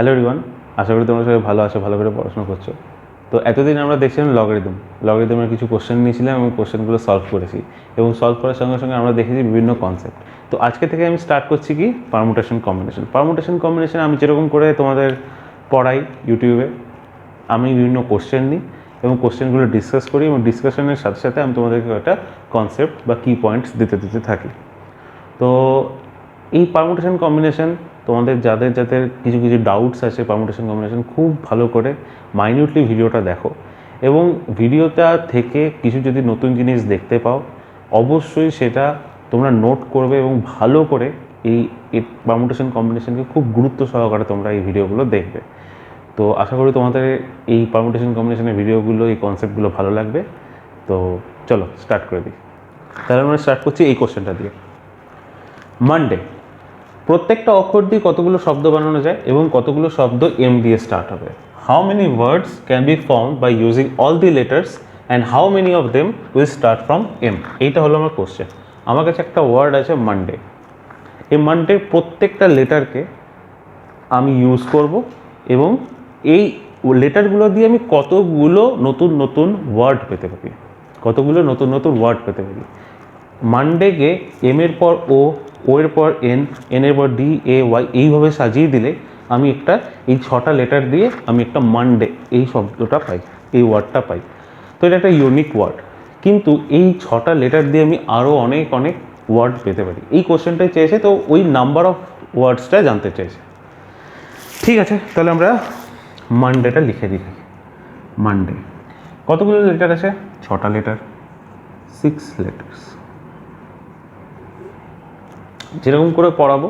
Hello everyone, আশা করি তোমরা সবাই ভালো আছো, ভালো করে পড়াশোনা করছো। তো এতদিন আমরা দেখছিলাম লগারিদমের কিছু কোশ্চেন নিয়েছিলাম এবং কোশ্চেনগুলো সলভ করেছি এবং সলভ করার সঙ্গে সঙ্গে আমরা দেখেছি বিভিন্ন কনসেপ্ট। তো আজকে থেকে আমি স্টার্ট করছি কি পারমুটেশন কম্বিনেশন আমি যেরকম করে তোমাদের পড়াই ইউটিউবে, আমি বিভিন্ন কোশ্চেন নিই এবং কোশ্চেনগুলো ডিসকাস করি এবং ডিসকাশনের সাথে সাথে আমি তোমাদেরকে একটা কনসেপ্ট বা কি পয়েন্টস দিতে থাকি। তো এই পারমুটেশন কম্বিনেশন তোমাদের যাদের কিছু কিছু ডাউটস আছে পারমুটেশন কম্বিনেশন, খুব ভালো করে মাইনিউটলি ভিডিওটা দেখো এবং ভিডিওটা থেকে কিছু যদি নতুন জিনিস দেখতে পাও অবশ্যই সেটা তোমরা নোট করবে এবং ভালো করে এই পারমুটেশন কম্বিনেশনকে খুব গুরুত্ব সহকারে তোমরা এই ভিডিওগুলো দেখবে। তো আশা করি তোমাদের এই পারমুটেশন কম্বিনেশনের ভিডিওগুলো, এই কনসেপ্টগুলো ভালো লাগবে। তো চলো স্টার্ট করে দিই। তাহলে আমরা স্টার্ট করছি এই কোশ্চেনটা দিয়ে। মানডে, প্রত্যেকটা অক্ষর দিয়ে কতগুলো শব্দ বানানো যায় এবং কতগুলো শব্দ এম দিয়ে স্টার্ট হবে? How many words can be formed by using all the letters and how many of them will start from M? এইটা হলো আমার কোশ্চেন। আমার কাছে একটা ওয়ার্ড আছে মানডে। এই মানডের প্রত্যেকটা লেটারকে আমি ইউজ করব এবং এই লেটারগুলো দিয়ে আমি কতগুলো নতুন নতুন ওয়ার্ড পেতে পারি, মানডেকে এম এর পর ও এর পর এন এর পর ডি, এ, ওয়াই এইভাবে সাজিয়ে দিলে আমি এই 6টা লেটার দিয়ে আমি একটা মানডে এই শব্দটা পাই, এই ওয়ার্ডটা পাই। তো এটা একটা ইউনিক ওয়ার্ড, কিন্তু এই 6টা লেটার দিয়ে আমি আরও অনেক অনেক ওয়ার্ড পেতে পারি। এই কোশ্চেনটাই চেয়েছে, তো ওই নাম্বার অফ ওয়ার্ডসটা জানতে চেয়েছে। ঠিক আছে, তাহলে আমরা মানডেটা লিখে দিই। মানডে কতগুলো লেটার আছে? 6টা লেটার, 6 লেটার্স। যেরকম করে পড়াবো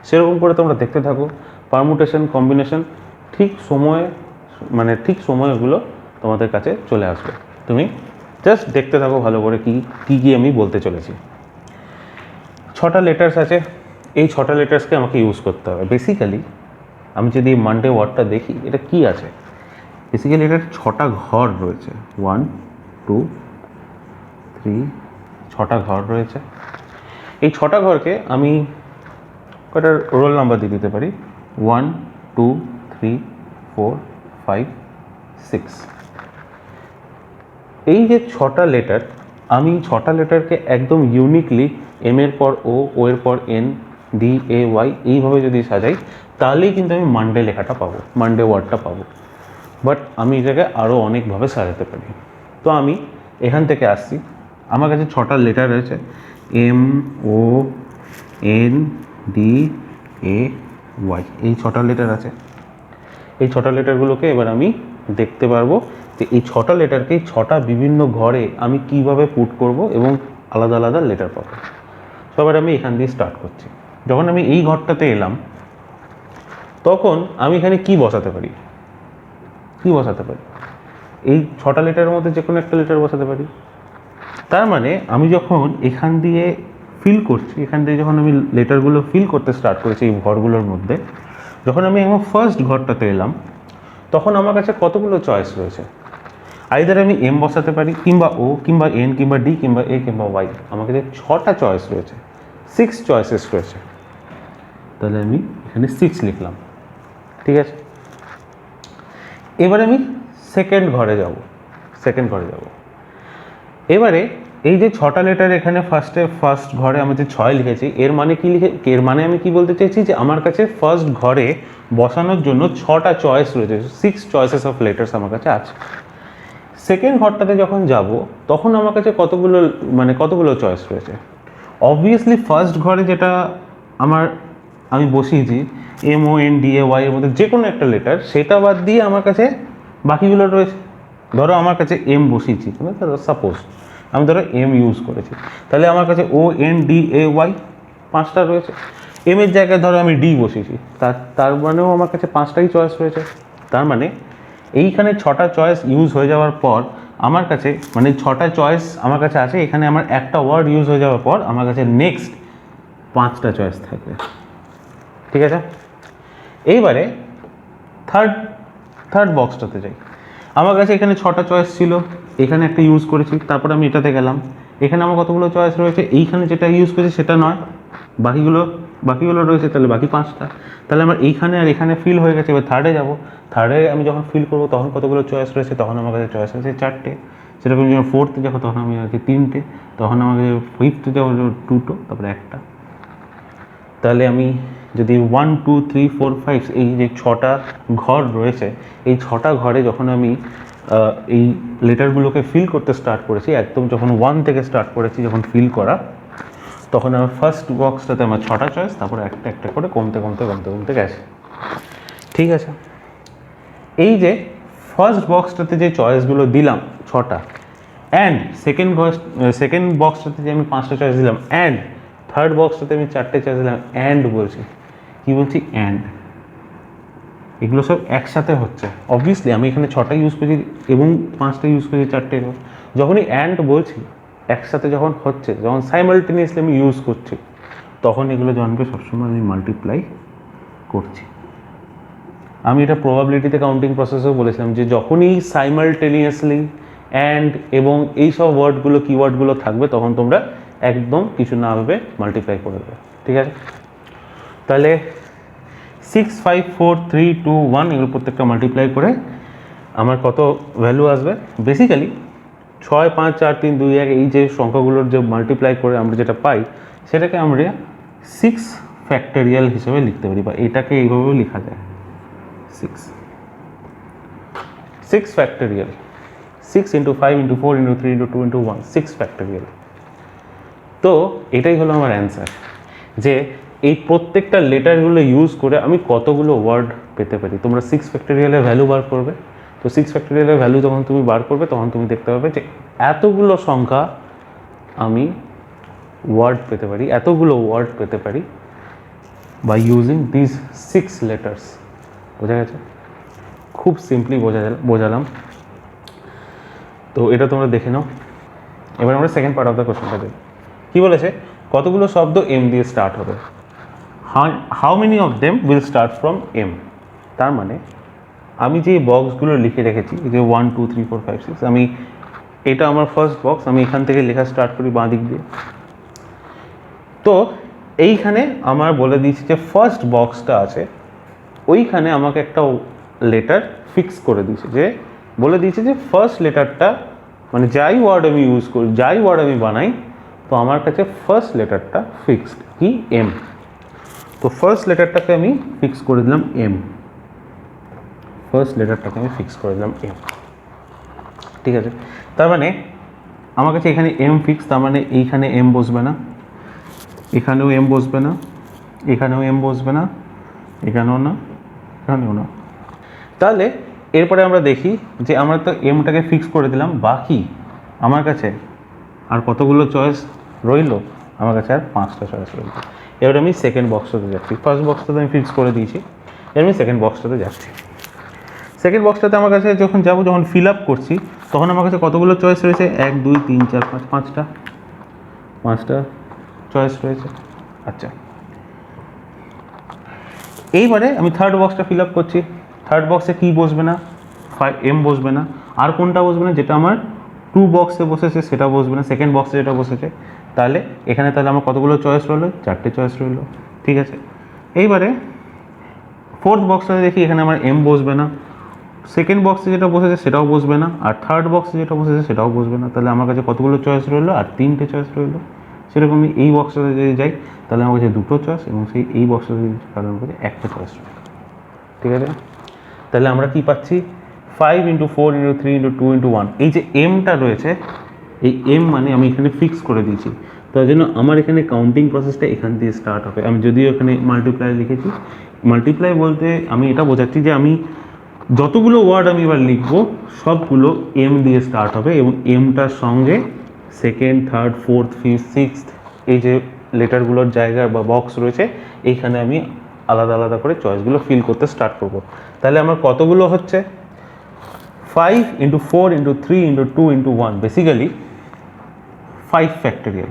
সেরকম করে তোমরা দেখতে থাকো। পারমুটেশন কম্বিনেশন ঠিক সময়গুলো তোমাদের কাছে চলে আসবে। তুমি জাস্ট দেখতে থাকো ভালো করে কি আমি বলতে চলেছি। 6টা লেটার্স আছে, এই 6টা লেটার্সকে আমাকে ইউজ করতে হবে। বেসিক্যালি আমি যদি মানডে ওয়ার্ডটা দেখি, এটা কি আছে? বেসিক্যালি এটার 6টা ঘর রয়েছে। 1 2 3, 6টা ঘর রয়েছে। এই 6টা ঘরকে আমি কয়টা রোল নাম্বার দিয়ে দিতে পারি? 1 2 3 4 5 6। এই যে 6টা লেটার, আমি 6টা লেটারকে একদম ইউনিকলি এম এর পর ও এর পর এন, ডি, এ, ওয়াই এইভাবে যদি সাজাই তাহলেই কিন্তু আমি মানডে লেখাটা পাবো, মানডে ওয়ার্ডটা পাবো। বাট আমি এটাকে আরও অনেকভাবে সাজাতে পারি। তো আমি এখান থেকে আসছি, আমার কাছে 6টা লেটার রয়েছে, এম, ও, এন, ডি, এ, ওয়াই, এই 6টা লেটার আছে। এই 6টা লেটারগুলোকে এবার আমি দেখতে পারবো যে এই 6টা লেটারকে 6টা বিভিন্ন ঘরে আমি কিভাবে পুট করব এবং আলাদা আলাদা লেটার পাবো। সবার আমি এখান দিয়ে স্টার্ট করছি। যখন আমি এই ঘরটাতে এলাম তখন আমি এখানে কি বসাতে পারি? এই 6টা লেটারের মধ্যে যে কোনো একটা লেটার বসাতে পারি। তার মানে আমি যখন এখান দিয়ে যখন আমি লেটারগুলো ফিল করতে স্টার্ট করেছি এই ঘরগুলোর মধ্যে, যখন আমি আমার ফার্স্ট ঘরটাতে এলাম তখন আমার কাছে কতগুলো চয়েস রয়েছে? আইদার আমি এম বসাতে পারি, কিংবা ও, কিংবা এন, কিংবা ডি, কিংবা এ, কিংবা ওয়াই। আমার কাছে 6টা চয়েস রয়েছে, 6 চয়েসেস রয়েছে। তাহলে আমি এখানে 6 লিখলাম। ঠিক আছে, এবার আমি সেকেন্ড ঘরে যাব। এবারে এই যে 6টা লেটার এখানে ফার্স্ট ঘরে আমি যে 6 লিখেছি, এর মানে আমি কি বলতে চাইছি যে আমার কাছে ফার্স্ট ঘরে বসানোর জন্য 6টা চয়েস রয়েছে, 6 চয়েসেস অফ লেটার্স আমার কাছে আছে। সেকেন্ড ঘরটাতে যখন যাব তখন আমার কাছে কতগুলো চয়েস রয়েছে? অবভিয়াসলি ফার্স্ট ঘরে যেটা আমি বসিয়েছি এম, ও, এন, ডি, এ, ওয়াই এর মধ্যে যে কোনো একটা লেটার, সেটা বাদ দিয়ে আমার কাছে বাকিগুলো রয়েছে। ধরো আমার কাছে এম বসিয়েছি, সাপোজ আমি এম ইউজ করেছি, তাহলে আমার কাছে ও, এন, ডি, এ, ওয়াই 5টা রয়েছে। এম এর জায়গায় আমি ডি বসিয়েছি, তার মানেও আমার কাছে 5টাই চয়েস রয়েছে। তার মানে এইখানে 6টা চয়েস ইউজ হয়ে যাওয়ার পর আমার কাছে 6টা চয়েস আমার কাছে আছে। এখানে আমার একটা ওয়ার্ড ইউজ হয়ে যাওয়ার পর আমার কাছে নেক্সট 5টা চয়েস থাকবে। ঠিক আছে, এইবারে থার্ড বক্সটাতে যাই। আমার কাছে এখানে 6টা চয়েস ছিল, এখানে একটা ইউজ করেছি, তারপর আমি এটাতে গেলাম। এখানে আমার কতগুলো চয়েস রয়েছে? এইখানে যেটা ইউজ করেছি সেটা নয়, বাকিগুলো রয়েছে, তাহলে বাকি 5টা। তাহলে আমার এইখানে আর এখানে ফিল হয়ে গেছে। এবার থার্ডে যাব, থার্ডে আমি যখন ফিল করবো তখন কতগুলো চয়েস রয়েছে, তখন আমার কাছে চয়েস রয়েছে 4টে। সেরকম যখন ফোর্থে যাবো তখন আমি আছে 3টে, তখন আমাকে ফিফথে যাবো 2টো, তারপরে একটা। তাহলে আমি যদি 1 2 3 4 5 এই যে 6টা ঘর রয়েছে, এই 6টা ঘরে যখন আমি এই লেটারগুলোকে ফিল করতে স্টার্ট করেছি, একদম যখন 1 থেকে স্টার্ট করেছি যখন ফিল করা, তখন আমার ফার্স্ট বক্সটাতে আমার 6টা চয়েস, তারপরে একটা একটা করে কমতে গেছে। ঠিক আছে, এই যে ফার্স্ট বক্সটাতে যে চয়েসগুলো দিলাম 6টা, অ্যান্ড সেকেন্ড বক্সটাতে যে আমি 5টা চয়েস দিলাম, অ্যান্ড থার্ড বক্সটাতে আমি 4টে চয়েস দিলাম, অ্যান্ড বলছি, কি বলছি, অ্যান্ড। এগুলো সব একসাথে হচ্ছে। অবভিয়াসলি আমি এখানে 6টা ইউজ করছি এবং 5টা ইউজ করছি, 4টে। যখনই অ্যান্ড বলছি, একসাথে যখন হচ্ছে, যখন সাইমালটেনিয়াসলি আমি ইউজ করছি, তখন এগুলো জানবে সবসময় আমি মাল্টিপ্লাই করছি। আমি এটা প্রবাবিলিটিতে কাউন্টিং প্রসেসেও বলেছিলাম যে যখনই সাইমালটেনিয়াসলি অ্যান্ড এবং এই সব ওয়ার্ডগুলো কিওয়ার্ডগুলো থাকবে, তখন তোমরা একদম কিছু না ভেবে মাল্টিপ্লাই করে দেবে। ঠিক আছে, তাহলে 6 5 4 3 2 1 এগুলো প্রত্যেকটা মাল্টিপ্লাই করে আমার কত ভ্যালু আসবে? বেসিক্যালি 6 5 4 3 2 1 এই যে সংখ্যাগুলোর যে মাল্টিপ্লাই করে আমরা যেটা পাই, সেটাকে আমরা 6 ফ্যাক্টোরিয়াল হিসেবে লিখতে পারি, বা এটাকে এইভাবেও লেখা যায় 6 ফ্যাক্টোরিয়াল, 6 × 5 × 4 × 3 × 2 × 1, 6 ফ্যাক্টোরিয়াল। তো এটাই হলো আমার অ্যান্সার, যে এই প্রত্যেকটা লেটারগুলো ইউজ করে আমি কতগুলো ওয়ার্ড পেতে পারি। তোমরা 6 ফ্যাক্টোরিয়ালের ভ্যালু বার করবে। তো 6 ফ্যাক্টোরিয়ালের ভ্যালু যখন তুমি বার করবে, তখন তুমি দেখতে পাবে যে এতগুলো সংখ্যা আমি ওয়ার্ড পেতে পারি, এতগুলো ওয়ার্ড পেতে পারি বাই ইউজিং দিস 6 লেটার্স। বোঝা গেছে? খুব সিম্পলি বোঝালাম। তো এটা তোমরা দেখে নাও। এবার আমরা সেকেন্ড পার্ট অফ দ্য কোশ্চেনটা দেখি। কী বলেছে? কতগুলো শব্দ এম দিয়ে স্টার্ট হবে। How many of them will start from M. তার মানে আমি যে বক্সগুলো লিখে রেখেছি, এই যে 1 2 3 4 5 6, আমি এটা আমার ফার্স্ট বক্স, আমি এখান থেকে লেখা স্টার্ট করি বাঁ দিক দিয়ে। তো এইখানে আমার বলে দিয়েছি যে ফার্স্ট বক্সটা আছে, ওইখানে আমাকে একটা লেটার ফিক্স করে দিয়েছে, যে বলে দিয়েছে যে ফার্স্ট লেটারটা, মানে যাই ওয়ার্ড আমি ইউজ করি, যাই ওয়ার্ড আমি বানাই, তো আমার কাছে ফার্স্ট লেটারটা ফিক্সড, কি, এম। তো ফার্স্ট লেটারটাকে আমি ফিক্স করে দিলাম এম, ফার্স্ট লেটারটাকে আমি ফিক্স করে দিলাম এম। ঠিক আছে, তার মানে আমার কাছে এখানে এম ফিক্স, তার মানে এইখানে এম বসবে না, এখানেও এম বসবে না, এখানেও এম বসবে না, এখানেও না, এখানেও না। তাহলে এরপরে আমরা দেখি যে আমরা তো এমটাকে ফিক্স করে দিলাম, বাকি আমার কাছে আর কতগুলো চয়েস রইল? আমার কাছে আর 5টা চয়েস রইল। এবার আমি সেকেন্ড বক্সটাতে যাচ্ছি। ফার্স্ট বক্সটাতে আমি ফিক্স করে দিয়েছি, এবার আমি সেকেন্ড বক্সটাতে যাচ্ছি। সেকেন্ড বক্সটাতে আমার কাছে যখন যাবো, যখন ফিল আপ করছি, তখন আমার কাছে কতগুলো চয়েস রয়েছে? 1 2 3 4 5, 5টা চয়েস রয়েছে। আচ্ছা, এইবারে আমি থার্ড বক্সটা ফিল আপ করছি। থার্ড বক্সে কী বসবে না? এম বসবে না। আর কোনটা বসবে না? যেটা আমার 2 বক্সে বসেছে সেটা বসবে না, সেকেন্ড বক্সে যেটা বসেছে। তাহলে এখানে আমার কতগুলো চয়েস রইলো? 4টে চয়েস রইলো। ঠিক আছে, এইবারে ফোর্থ বক্সটাতে দেখি, এখানে আমার এম বসবে না, সেকেন্ড বক্সে যেটা বসেছে সেটাও বসবে না, আর থার্ড বক্সে যেটা বসেছে সেটাও বসবে না। তাহলে আমার কাছে কতগুলো চয়েস রইলো? আর 3টে চয়েস রইলো। সেরকমই এই বক্সটাতে যদি যাই, তাহলে আমার কাছে 2টো চয়েস, এবং এই বক্সটাতে যদি তাহলে আমার কাছে 1টা চয়েস রইলো। ঠিক আছে, তাহলে আমরা কি পাচ্ছি? 5 × 4 × 3 × 2 × 1। এই যে এমটা রয়েছে, এই এম মানে আমি এখানে ফিক্স করে দিয়েছি, তার জন্য আমার এখানে কাউন্টিং প্রসেসটা এখান দিয়ে স্টার্ট হবে। আমি যদিও এখানে মাল্টিপ্লাই লিখেছি, মাল্টিপ্লাই বলতে আমি এটা বোঝাচ্ছি যে আমি যতগুলো ওয়ার্ড আমি এবার লিখবো, সবগুলো এম দিয়ে স্টার্ট হবে, এবং এমটার সঙ্গে second, third, fourth, fifth, sixth এই যে লেটারগুলোর জায়গা বা বক্স রয়েছে, এইখানে আমি আলাদা আলাদা করে চয়েসগুলো ফিল করতে স্টার্ট করব। তাহলে আমার কতগুলো হচ্ছে? 5 × 4 × 3 × 2 × 1, বেসিক্যালি 5 ফ্যাক্টোরিয়াল।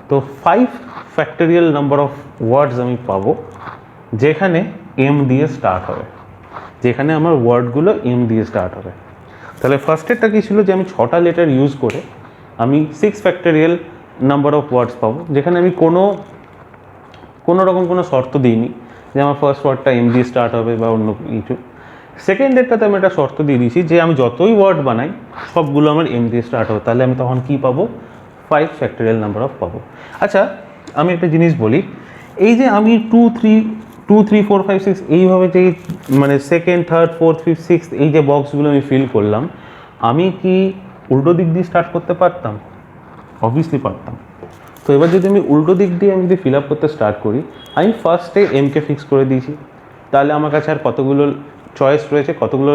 তো 5 ফ্যাক্টোরিয়াল নাম্বার অফ ওয়ার্ডস আমি পাবো, যেখানে এম দিয়ে স্টার্ট হবে, যেখানে আমার ওয়ার্ডগুলো এম দিয়ে স্টার্ট হবে। তাহলে ফার্স্টেরটা কী ছিল? যে আমি 6টা লেটার ইউজ করে আমি 6 ফ্যাক্টোরিয়াল নাম্বার অফ ওয়ার্ডস পাবো, যেখানে আমি কোনো রকম কোনো শর্ত দিইনি যে আমার ফার্স্ট ওয়ার্ডটা এম দিয়ে স্টার্ট হবে বা অন্য কিছু। সেকেন্ডেরটাতে আমি একটা শর্ত দিয়ে দিয়েছি যে আমি যতই ওয়ার্ড বানাই সবগুলো আমার এম দিয়ে স্টার্ট হবে, তাহলে আমি তখন কী পাবো? 5 ফ্যাক্টোরিয়াল নাম্বার অফ পাবো। আচ্ছা, আমি একটা জিনিস বলি, এই যে আমি 2 3 4 5 6 এইভাবে যে মানে second third fourth fifth sixth এই যে বক্সগুলো আমি ফিল করলাম, আমি কি উল্টো দিক দিয়ে স্টার্ট করতে পারতাম? অবভিয়াসলি পারতাম। তো এবার যদি আমি উল্টো দিক দিয়ে আমি যদি ফিল আপ করতে স্টার্ট করি, আমি ফার্স্টে এমকে ফিক্স করে দিয়েছি, তাহলে আমার কাছে আর কতগুলো চয়েস রয়েছে, কতগুলো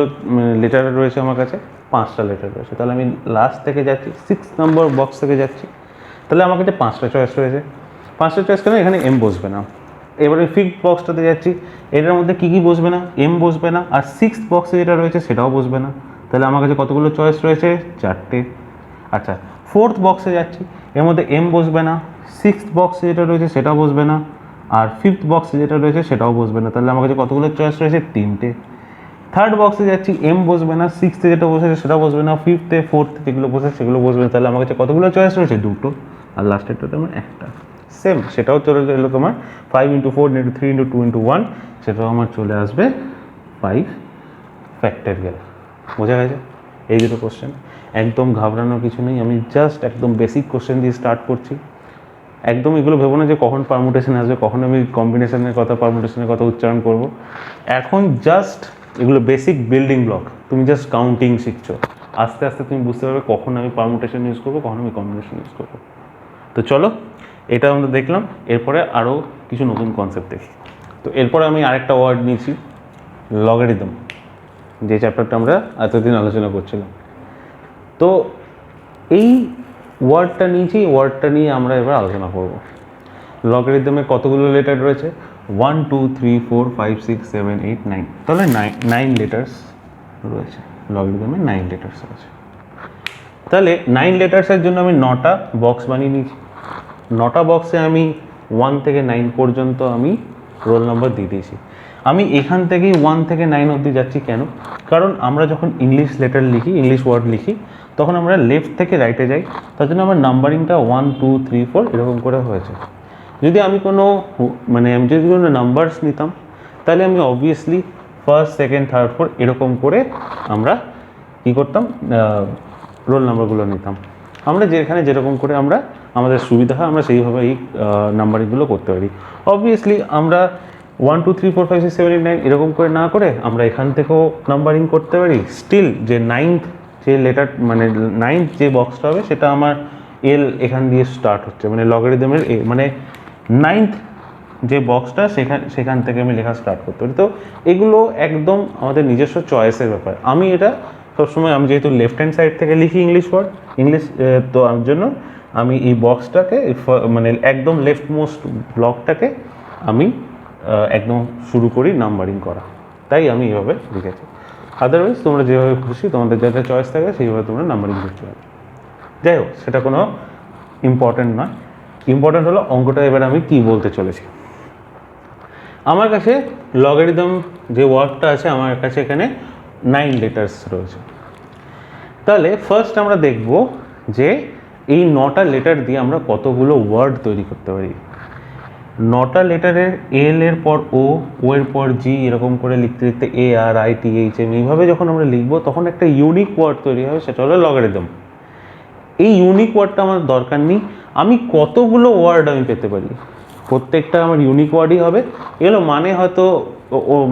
লেটার রয়েছে আমার কাছে? 5টা লেটার রয়েছে। তাহলে আমি লাস্ট থেকে যাচ্ছি, 6 নম্বর বক্স থেকে যাচ্ছি, তাহলে আমার কাছে 5টা চয়েস রয়েছে। 5টা চয়েস কেন? এখানে এম বসবে না। এবারে ফিফথ বক্সটাতে যাচ্ছি, এটার মধ্যে কী কী বসবে না? এম বসবে না, আর সিক্সথ বক্সে যেটা রয়েছে সেটাও বসবে না। তাহলে আমার কাছে কতগুলো চয়েস রয়েছে? 4টে। আচ্ছা, ফোর্থ বক্সে যাচ্ছি, এর মধ্যে এম বসবে না, সিক্সথ বক্সে যেটা রয়েছে সেটাও বসবে না, আর ফিফথ বক্সে যেটা রয়েছে সেটাও বসবে না। তাহলে আমার কাছে কতগুলো চয়েস রয়েছে? 3টে। থার্ড বক্সে যাচ্ছি, এম বসবে না, সিক্সথে যেটা বসেছে সেটা বসবে না, ফিফথে ফোর্থে যেগুলো বসে সেগুলো বসবে না। তাহলে আমার কাছে কতগুলো চয়েস রয়েছে? 2টো। আর লাস্টেরটাতে আমার একটা। সেম, সেটাও চলে এলো তোমার 5 × 4 × 3 × 2 × 1, সেটাও আমার চলে আসবে 5 ফ্যাক্টোরিয়াল। বোঝা গেছে? এই দুটো কোশ্চেন, একদম ঘাবড়ানোর কিছু নেই। আমি জাস্ট একদম বেসিক কোশ্চেন দিয়ে স্টার্ট করছি। একদম এগুলো ভেবো না যে কখন পারমুটেশন আসবে, কখন আমি কম্বিনেশনের কথা পারমুটেশনের কথা উচ্চারণ করব। এখন জাস্ট এগুলো বেসিক বিল্ডিং ব্লক, তুমি জাস্ট কাউন্টিং শিখছো। আস্তে আস্তে তুমি বুঝতে পারবে কখন আমি পারমুটেশন ইউজ করবো, কখন আমি কম্বিনেশন ইউজ করবো। তো চলো, এটা আমরা দেখলাম। এরপরে আরও কিছু নতুন কনসেপ্ট দেখি। তো এরপরে আমি আরেকটা ওয়ার্ড নিয়েছি, লগারিদম, যে চ্যাপ্টারটা আমরা এতদিন আলোচনা করছিলাম। তো এই ওয়ার্ডটা নিয়েছি, এই ওয়ার্ডটা নিয়ে আমরা এবার আলোচনা করব। লগারিদমে কতগুলো লেটার রয়েছে? 1 2 3 4 5 6 7 8 9, তাহলে 9 লেটার্স রয়েছে। লগারিদমে 9 লেটার্স আছে। তাহলে 9 লেটার্সের জন্য আমি 9টা বক্স বানিয়ে নিয়েছি। 9টা বক্সে আমি 1 থেকে 9 পর্যন্ত আমি রোল নাম্বার দিয়ে দিয়েছি। আমি এখান থেকেই 1 থেকে 9 অবধি যাচ্ছি। কেন? কারণ আমরা যখন ইংলিশ লেটার লিখি, ইংলিশ ওয়ার্ড লিখি, তখন আমরা লেফট থেকে রাইটে যাই, তার জন্য আমার নাম্বারিংটা 1 2 3 4 এরকম করে হয়েছে। যদি আমি যদি কোনো নাম্বারস নিতাম, তাহলে আমি obviously first second third fourth এরকম করে আমরা কী করতাম? রোল নাম্বারগুলো নিতাম। আমরা যেখানে যেরকম করে আমরা আমাদের সুবিধা হয় আমরা সেইভাবে এই নাম্বারিংগুলো করতে পারি। অবভিয়াসলি আমরা 1 2 3 4 5 6 7 8 9 এরকম করে না করে আমরা এখান থেকেও নাম্বারিং করতে পারি। স্টিল যে 9th যে লেটার মানে 9th যে বক্সটা হবে সেটা আমার এল এখান দিয়ে স্টার্ট হচ্ছে, মানে লগারিদমের মানে 9th যে বক্সটা সেখান থেকে আমি লেখা স্টার্ট করতে পারি। তো এগুলো একদম আমাদের নিজস্ব চয়েসের ব্যাপার। আমি এটা সবসময়, আমি যেহেতু লেফট হ্যান্ড সাইড থেকে লিখি ইংলিশ ওয়ার্ড, তো আমার জন্য আমি এই বক্সটাকে মানে একদম লেফট মোস্ট ব্লকটাকে আমি একদম শুরু করি নাম্বারিং করা, তাই আমি এইভাবে লিখেছি। আদারওয়াইজ তোমরা যেভাবে খুশি, তোমাদের যা যা চয়েস থাকে সেইভাবে তোমরা নাম্বারিং করতে পারো। যাই হোক, সেটা কোনো ইম্পর্ট্যান্ট নয়। ইম্পর্ট্যান্ট হলো অঙ্কটা এবার আমি কী বলতে চলেছি। আমার কাছে লগারিদম যে ওয়ার্ডটা আছে, আমার কাছে এখানে 9 লেটার্স রয়েছে। তাহলে ফার্স্ট আমরা দেখব যে এই 9টা লেটার দিয়ে আমরা কতগুলো ওয়ার্ড তৈরি করতে পারি। 9টা লেটারের এল এর পর ও, ও এর পর জি, এরকম করে লিখতে লিখতে এ আর আই টি এইচ এম এইভাবে যখন আমরা লিখবো তখন একটা ইউনিক ওয়ার্ড তৈরি হবে, সেটা হলো লগারিদম। এই ইউনিক ওয়ার্ডটা আমার দরকার নেই, আমি কতগুলো ওয়ার্ড আমি পেতে পারি, প্রত্যেকটা আমার ইউনিক ওয়ার্ডই হবে। এগুলো মানে হয়তো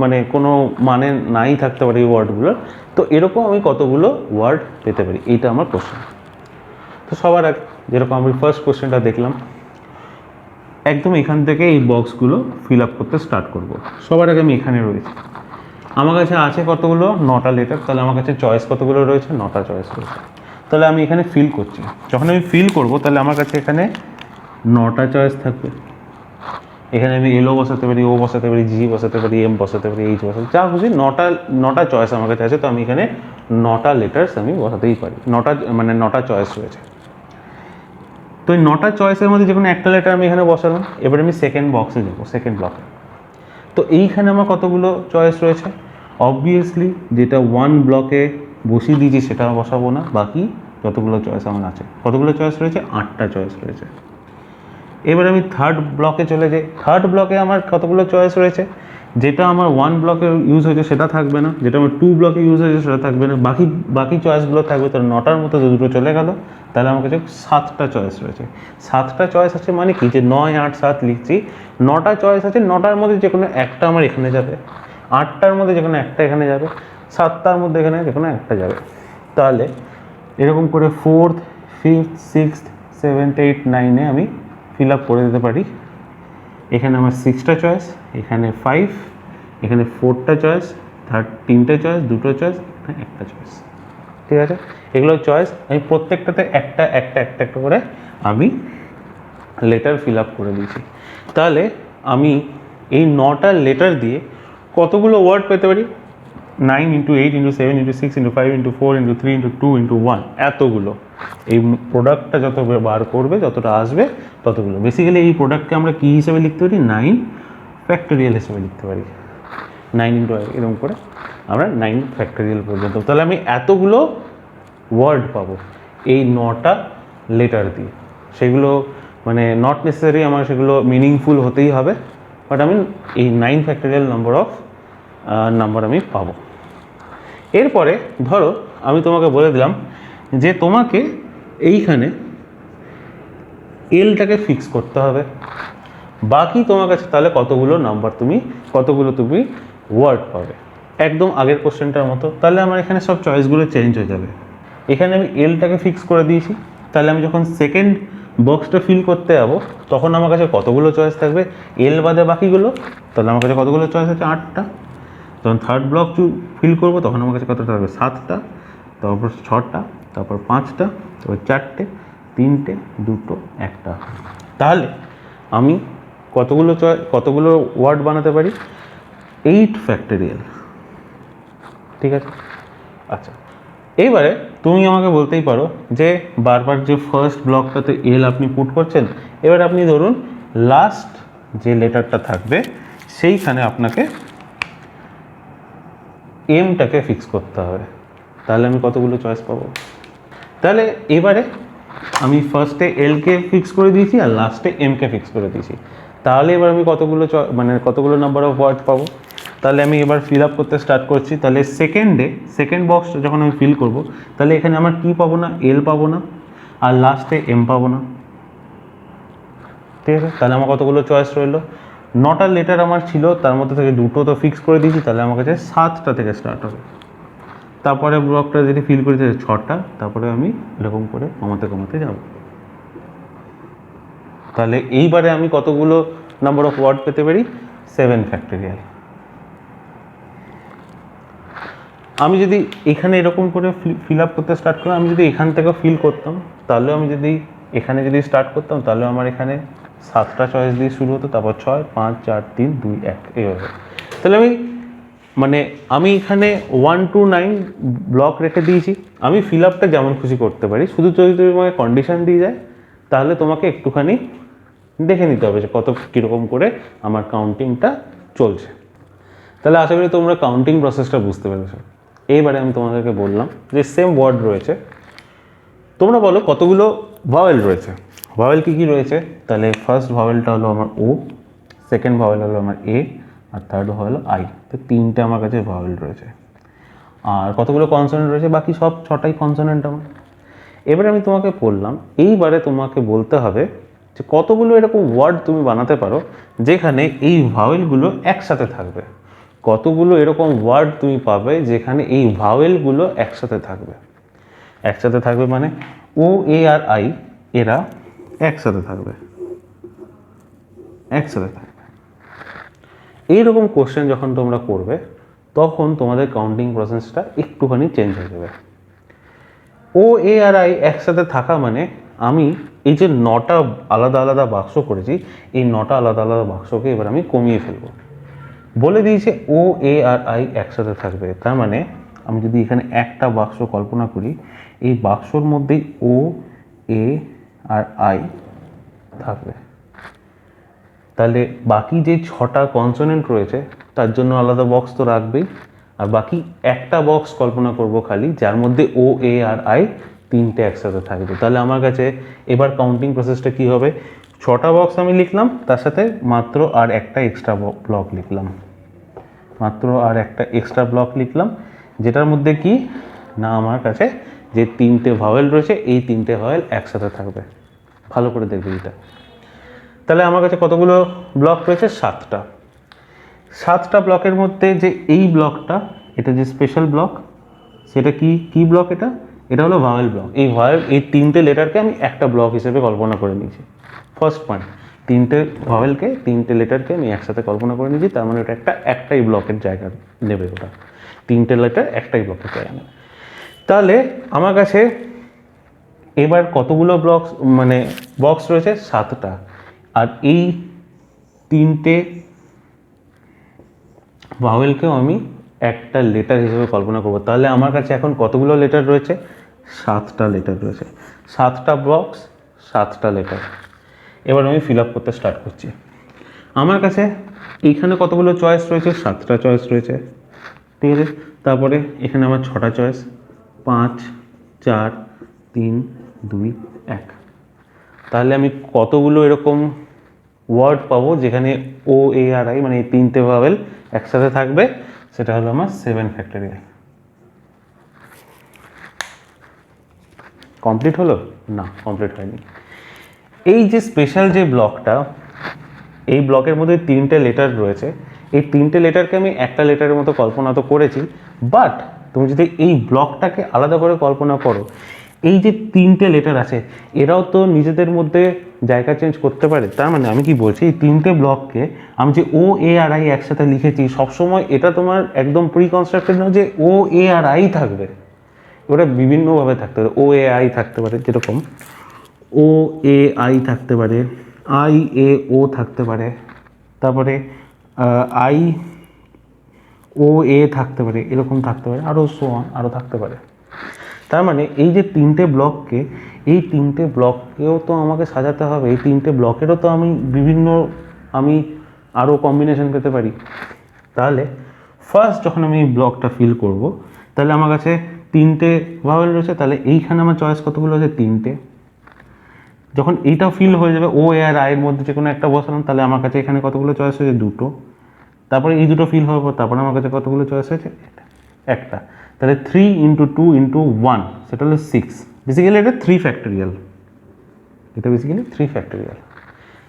মানে কোনো মানে নাই থাকতে পারে এই ওয়ার্ডগুলোর, তো এরকম আমি কতগুলো ওয়ার্ড পেতে পারি, এইটা আমার কোশ্চেন। তো সবার আগে যেরকম আমি ফার্স্ট কোশ্চেনটা দেখলাম, একদম এখান থেকে এই বক্সগুলো ফিল আপ করতে স্টার্ট করব। সবার আগে আমি এখানে রয়েছি, আমার কাছে আছে কতগুলো? 9টা লেটার। তাহলে আমার কাছে চয়েস কতগুলো রয়েছে? 9টা চয়েস রয়েছে। তাহলে আমি এখানে ফিল করছি, যখন আমি ফিল করব তাহলে আমার কাছে এখানে 9টা চয়েস থাকবে। এখানে আমি এলও বসাতে পারি, ও বসাতে পারি, জি বসাতে পারি, এম বসাতে পারি, এইচ বসাতে, যা খুশি 9টা চয়েস আমার কাছে আছে। তো আমি এখানে 9টা লেটার্স আমি বসাতেই পারি। 9টা চয়েস রয়েছে। তো এই 9টা চয়েসের মধ্যে যে কোনো একটা লেটার আমি এখানে বসালাম। এবার আমি সেকেন্ড বক্সে যাবো, সেকেন্ড ব্লকে। তো এইখানে আমার কতগুলো চয়েস রয়েছে? অবভিয়াসলি যেটা 1 ব্লকে বসিয়ে দিয়েছি সেটা বসাবো না, বাকি কতগুলো চয়েস আমার আছে, কতগুলো চয়েস রয়েছে, 8টা চয়েস রয়েছে। এবার আমি থার্ড ব্লকে চলে যাই। থার্ড ব্লকে আমার কতগুলো চয়েস রয়েছে, যেটা আমার 1 ব্লকে ইউজ হয়েছে সেটা থাকবে না, যেটা আমার 2 ব্লকে ইউজ হয়েছে সেটা থাকবে না, বাকি বাকি চয়েসগুলো থাকবে। তো 9টার মতো দুটো চলে গেল, তাহলে আমার কাছে 7টা চয়েস রয়েছে। 7টা চয়েস আছে মানে কি, যে 9, 8, 7 লিখছি, 9টা চয়েস আছে, 9টার মধ্যে যে কোনো একটা আমার এখানে যাবে, 8টার মধ্যে যে কোনো একটা এখানে যাবে, 7টার মধ্যে এখানে যে কোনো একটা যাবে। তাহলে এরকম করে 4th, 5th, 6th, 7th, 8th, 9-এ আমি ফিল আপ করে দিতে পারি। এখানে আমার 6টা চয়েস, এখানে 5, এখানে 4টা চয়েস, 3টে চয়েস, 2টো চয়েস, এখানে একটা চয়েস। ঠিক আছে, এগুলো চয়েস। আমি প্রত্যেকটাতে একটা একটা একটা একটা করে আমি লেটার ফিল আপ করে দিয়েছি। তাহলে আমি এই 9টা লেটার দিয়ে কতগুলো ওয়ার্ড পেতে পারি, 9 × 8 × 7 × 6 × 5 × 4 × 3 × 2 × 1, এতগুলো। এই প্রোডাক্টটা যত বার করবে, যতটা আসবে ততগুলো। বেসিক্যালি এই প্রোডাক্টকে আমরা কী হিসেবে লিখতে পারি, 9 ফ্যাক্টোরিয়াল হিসেবে লিখতে পারি। 9 × এরকম করে আমরা 9 ফ্যাক্টোরিয়াল পর্যন্ত। তাহলে আমি এতগুলো ওয়ার্ড পাবো এই 9টা লেটার দিয়ে। সেগুলো মানে নট নেসেসারি আমার সেগুলো মিনিংফুল হতেই হবে, বাট আমি এই 9 ফ্যাক্টোরিয়াল নাম্বার আমি পাবো। এরপরে ধরো আমি তোমাকে বলে দিলাম যে তোমাকে এইখানে এলটাকে ফিক্স করতে হবে। বাকি তোমার কাছে তাহলে কতগুলো তুমি ওয়ার্ড পাবে, একদম আগের কোশ্চেনটার মতো। তাহলে আমার এখানে সব চয়েসগুলো চেঞ্জ হয়ে যাবে। এখানে আমি এলটাকে ফিক্স করে দিয়েছি, তাহলে আমি যখন সেকেন্ড বক্সটা ফিল করতে যাবো তখন আমার কাছে কতগুলো চয়েস থাকবে, এল বাদে বাকিগুলো। তাহলে আমার কাছে কতগুলো চয়েস আছে, 8টা। যখন থার্ড ব্লক ফিল করবো তখন আমার কাছে কতটা থাকবে, 7টা, তারপর 6টা, তারপর 5টা, তারপর 4টে, 3টে, 2টো, 1টা। তাহলে আমি কতগুলো ওয়ার্ড বানাতে পারি, 8 ফ্যাক্টোরিয়াল। ঠিক আছে, আচ্ছা। এইবারে তুমি আমাকে বলতেই পারো যে বারবার যে ফার্স্ট ব্লকটাতে এল আপনি পুট করছেন, এবার আপনি ধরুন লাস্ট যে লেটারটা থাকবে সেইখানে আপনাকে এমটাকে ফিক্স করতে হবে। তাহলে আমি কতগুলো চয়েস পাবো, তাহলে এবারে আমি ফার্স্টে এলকে ফিক্স করে দিয়েছি আর লাস্টে এমকে ফিক্স করে দিয়েছি। তাহলে এবার আমি কতগুলো নাম্বার অফ ওয়ার্ড পাবো। তাহলে আমি এবার ফিল আপ করতে স্টার্ট করছি। তাহলে সেকেন্ড বক্সটা যখন আমি ফিল করব, তাহলে এখানে আমার কি পাবো না, এল পাবো না, আর লাস্টে এম পাবো না। ঠিক আছে, তাহলে আমার কতগুলো চয়েস রইলো, 9টা লেটার আমার ছিল, তার মধ্যে থেকে 2টো তো ফিক্স করে দিয়েছি, তাহলে আমার কাছে 7টা থেকে স্টার্ট হবে। তারপরে ব্লকটা যদি ফিল করি 6টা, তারপরে আমি এরকম করে কমাতে যাব। তাহলে এইবারে আমি কতগুলো নাম্বার অফ ওয়ার্ড পেতে পারি, 7 ফ্যাক্টোরিয়াল। আমি যদি এখানে এরকম করে ফিল আপ করতে স্টার্ট করলাম, আমি যদি এখান থেকে ফিল করতাম, তাহলে আমি যদি এখানে স্টার্ট করতাম, তাহলে আমার এখানে 7টা চয়েস দিয়ে শুরু হতো, তারপর 6, 5, 4, 3, 2, 1 এইভাবে। তাহলে আমি এখানে 1 to 9 ব্লক রেখে দিয়েছি। আমি ফিল আপটা যেমন খুশি করতে পারি, শুধু যদি তোমাকে কন্ডিশন দিয়ে যায় তাহলে তোমাকে একটুখানি দেখে নিতে হবে যে কীরকম করে আমার কাউন্টিংটা চলছে। তাহলে আশা করি তোমরা কাউন্টিং প্রসেসটা বুঝতে পেরেছো। এইবারে আমি তোমাদেরকে বললাম যে সেম ওয়ার্ড রয়েছে, তোমরা বলো কতগুলো ভাওয়েল রয়েছে। ভাওয়েল কী রয়েছে, তাহলে ফার্স্ট ভাওয়েলটা হলো আমার ও, সেকেন্ড ভাওয়েল হলো আমার এ, আর থার্ড ভাওয়েল আই। তো 3টে আমার কাছে ভাওয়েল রয়েছে। আর কতগুলো কনসোনেন্ট রয়েছে, বাকি সব 6টাই কনসোনেন্ট আমার। এবারে আমি তোমাকে বললাম, এইবারে তোমাকে বলতে হবে যে কতগুলো এরকম ওয়ার্ড তুমি বানাতে পারো যেখানে এই ভাওয়েলগুলো একসাথে থাকবে। কতগুলো এরকম ওয়ার্ড তুমি পাবে যেখানে এই ভাওয়েলগুলো একসাথে থাকবে মানে ও, এ আর আই এরা একসাথে থাকবে। এইরকম কোশ্চেন যখন তোমরা করবে তখন তোমাদের কাউন্টিং প্রসেসটা একটুখানি চেঞ্জ হয়ে যাবে। ও, এ আর আই একসাথে থাকা মানে আমি এই যে 9টা আলাদা আলাদা বাক্স করেছি, এই 9টা আলাদা আলাদা বাক্সকে এবার আমি কমিয়ে ফেলবো। বলে দিয়েছে ও, এ আর আই একসাথে থাকবে, তার মানে আমি যদি এখানে একটা বাক্স কল্পনা করি, এই বাক্সর মধ্যেই ও, এ আর আই থাকবে। তাহলে বাকি যে 6টা কনসোনেন্ট রয়েছে তার জন্য আলাদা বক্স তো রাখবেই, আর বাকি একটা বক্স কল্পনা করব খালি যার মধ্যে ও, এ আর আই তিনটে একসাথে থাকবে। তাহলে আমার কাছে এবার কাউন্টিং প্রসেসটা কি হবে, 6টা বক্স আমি লিখলাম, তার সাথে মাত্র আর একটা এক্সট্রা ব্লক লিখলাম, যেটার মধ্যে কি না আমার কাছে যে 3টে ভাওয়েল রয়েছে এই 3টে ভাওয়েল একসাথে থাকবে। ভালো করে দেখবে এটা। তাহলে আমার কাছে কতগুলো ব্লক রয়েছে, 7টা ব্লকের মধ্যে যে এই ব্লকটা, এটা যে স্পেশাল ব্লক, সেটা কি ব্লক, এটা হলো ভাওয়েল ব্লক। এই 3টে লেটারকে আমি একটা ব্লক হিসেবে কল্পনা করে নিয়েছি। ফার্স্ট পয়েন্ট, 3টে ভাওয়েলকে 3টে লেটারকে আমি একসাথে কল্পনা করে নিয়েছি, তার মানে ওটা একটাই ব্লকের জায়গা নেবে, ওটা 3টে লেটার একটাই ব্লকের জায়গা নেবে। তাহলে আমার কাছে এবার কতগুলো বক্স রয়েছে, 7টা। আর এই 3টে ভাওয়েলকেও আমি একটা লেটার হিসেবে কল্পনা করব। তাহলে আমার কাছে এখন কতগুলো লেটার রয়েছে, 7টা লেটার রয়েছে, 7টা বক্স, 7টা লেটার। এবার আমি ফিল আপ করতে স্টার্ট করছি। আমার কাছে এইখানে কতগুলো চয়েস রয়েছে, 7টা চয়েস রয়েছে, ঠিক আছে। তারপরে এখানে আমার 6টা চয়েস, 5, 4, 3, 2, 1। তাহলে আমি কতগুলো এরকম ওয়ার্ড পাবো যেখানে ও এ আর আই মানে এই 3টে ভাওয়েল একসাথে থাকবে, সেটা হলো আমার 7 ফ্যাক্টরিয়াল। কমপ্লিট হলো না, কমপ্লিট হয়নি। এই যে স্পেশাল যে ব্লকটা, এই ব্লকের মধ্যে 3টে লেটার রয়েছে, এই 3টে লেটারকে আমি একটা লেটারের মতো কল্পনা তো করেছি, বাট তুমি যদি এই ব্লকটাকে আলাদা করে কল্পনা করো, এই যে 3টে লেটার আছে এরাও তো নিজেদের মধ্যে জায়গা চেঞ্জ করতে পারে। তার মানে আমি কি বলছি, এই 3টে ব্লককে আমি যে ও এ আর আই একসাথে লিখেছি, সবসময় এটা তোমার একদম প্রি কনস্ট্রাক্টেড নয় যে ও এ আর আই থাকবে, ওটা বিভিন্নভাবে থাকতে পারে। ও এ আই থাকতে পারে, যেরকম ও এ আই থাকতে পারে, আই এ ও থাকতে পারে, তারপরে আই ও এ থাকতে পারে, এরকম থাকতে পারে, আরও আরও থাকতে পারে। তার মানে এই যে 3টে ব্লককে, এই 3টে ব্লককেও তো আমাকে সাজাতে হবে, এই 3টে ব্লকেরও তো আমি আরও কম্বিনেশন পেতে পারি। তাহলে ফার্স্ট যখন আমি এই ব্লকটা ফিল করব, তাহলে আমার কাছে 3টে ভাওয়েল রয়েছে, তাহলে এইখানে আমার চয়েস কতগুলো আছে, 3টে। যখন এইটাও ফিল হয়ে যাবে, ও এ আর আইয়ের মধ্যে যে কোনো একটা বসালাম, তাহলে আমার কাছে এখানে কতগুলো চয়েস হয়েছে, 2টো। তারপরে এই দুটো ফিল হওয়ার পর তারপরে আমার কাছে কতগুলো চয়েস হয়েছে, একটা। তাহলে 3 × 2 × 1, সেটা হলো 6। বেসিক্যালি এটা 3 ফ্যাক্টরিয়াল,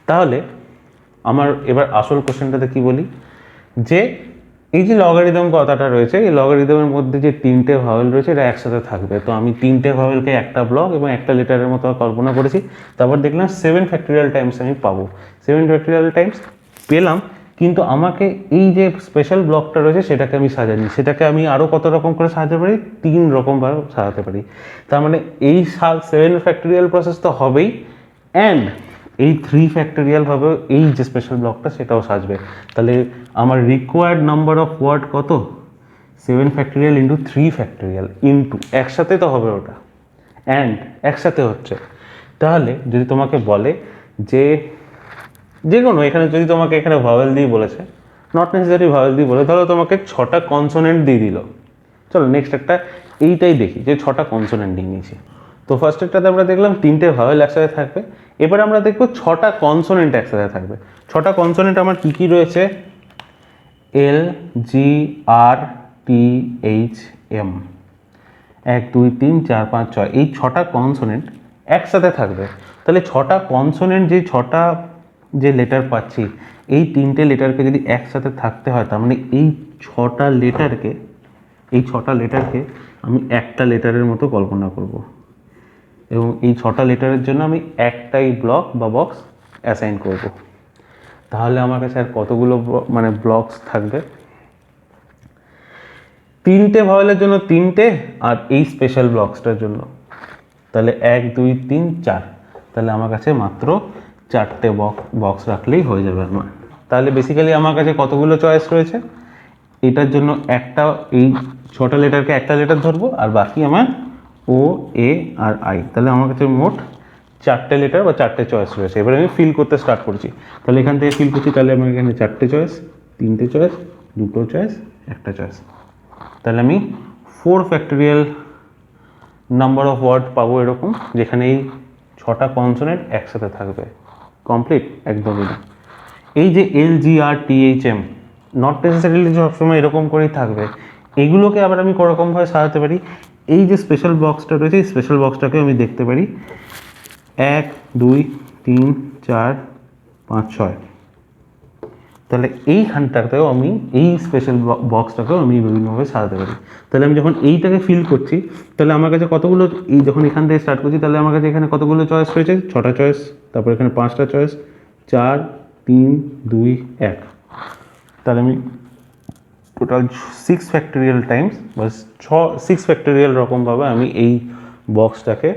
তাহলে আমার এবার আসল কোশ্চেনটাতে কি বলি, যে এই যে লগারিদম কথাটা রয়েছে, এই লগারিদমের মধ্যে যে 3টে ভাওয়েল রয়েছে এটা একসাথে থাকবে। তো আমি 3টে ভাওয়েলকে একটা ব্লক এবং একটা লেটারের মতো কল্পনা করেছি। তারপর দেখলাম 7 ফ্যাক্টরিয়াল টাইমস আমি পাবো, 7 ফ্যাক্টরিয়াল টাইমস পেলাম। কিন্তু আমাকে এই যে স্পেশাল ব্লকটা রয়েছে সেটাকে আমি সাজাইনি, সেটাকে আমি আরও কত রকম করে সাজাতে পারি, 3 রকমভাবে সাজাতে পারি। তার মানে এই 7 ফ্যাক্টরিয়াল প্রসেস তো হবেই, অ্যান্ড এই 3 ফ্যাক্টরিয়ালভাবেও এই যে স্পেশাল ব্লকটা সেটাও সাজবে। তাহলে আমার রিকোয়ার্ড নাম্বার অফ ওয়ার্ড কত, 7 ফ্যাক্টরিয়াল × 3 ফ্যাক্টরিয়াল একসাথে তো হবে ওটা, অ্যান্ড একসাথে হচ্ছে। তাহলে যদি তোমাকে বলে যে কোনো এখানে যদি তোমাকে এখানে ভাওয়েল দিয়ে বলেছে, নট নেসেসারি ভাওয়েল দিয়ে বলে, ধরো তোমাকে 6টা কনসোনেন্ট দিয়ে দিল। চলো নেক্সট একটা এইটাই দেখি যে 6টা কনসোনেন্ট দিয়ে নিয়েছি। তো ফার্স্ট একটাতে আমরা দেখলাম 3টে ভাওয়েল একসাথে থাকবে। এবার আমরা দেখবো 6টা কনসোনেন্ট একসাথে থাকবে। 6টা কনসোনেন্ট আমার কী রয়েছে, এল জি আর টি এইচ এম, 1 2 3 4 5 6, এই 6টা কনসোনেন্ট একসাথে থাকবে। তাহলে 6টা কনসোনেন্ট, যে 6টা যে লেটার পাচ্ছি, এই 3টে লেটারকে যদি একসাথে থাকতে হয়, তার মানে এই 6টা লেটারকে আমি একটা লেটারের মতো কল্পনা করব, এবং এই 6টা লেটারের জন্য আমি একটাই ব্লক বা বক্স অ্যাসাইন করব। তাহলে আমার কাছে আর কতগুলো ব্লকস থাকবে, 3টে ভাওয়েলের জন্য 3টে, আর এই স্পেশাল ব্লকসটার জন্য তাহলে 1 2 3 4, তাহলে আমার কাছে মাত্র 4টে বক্স রাখলেই হয়ে যাবে আমার। তাহলে বেসিক্যালি আমার কাছে কতগুলো চয়েস রয়েছে, এটার জন্য একটা, এই 6টা লেটারকে একটা লেটার ধরবো, আর বাকি আমার ও এ আর আই। তাহলে আমার কাছে মোট 4টে লেটার বা 4টে চয়েস রয়েছে। এবার আমি ফিল করতে স্টার্ট করছি। তাহলে এখান থেকে ফিল করছি, তাহলে আমার এখানে 4টে চয়েস, 3টে চয়েস, 2টো চয়েস, একটা চয়েস। তাহলে আমি 4 ফ্যাক্টরিয়াল নাম্বার অফ ওয়ার্ড পাবো এরকম, যেখানে এই 6টা কনসোনেন্ট একসাথে থাকবে। কমপ্লিট? একদমই না। এই যে LGRTHM নট নেসেসারিলি সবসময় এরকম করেই থাকবে, এগুলোকে আবার আমি কোরকমভাবে সাজাতে পারি। এই যে স্পেশাল বক্সটা রয়েছে, এই স্পেশাল বক্সটাকে আমি দেখতে পারি 1 2 3 4 5 6। তাহলে এইখানটাতেও আমি এই স্পেশাল বক্সটাকেও আমি বিভিন্নভাবে সাজাতে পারি। তাহলে আমি যখন এইটাকে ফিল করছি, তাহলে আমার কাছে কতগুলো, এই যখন এখান থেকে স্টার্ট করছি, তাহলে আমার কাছে এখানে কতগুলো চয়েস রয়েছে? 6টা চয়েস। তারপর এখানে 5টা চয়েস, 4 3 2 1। তাহলে আমি টোটাল 6 ফ্যাক্টোরিয়াল টাইমস বা 6 ফ্যাক্টোরিয়াল রকমভাবে আমি এই বক্সটাকে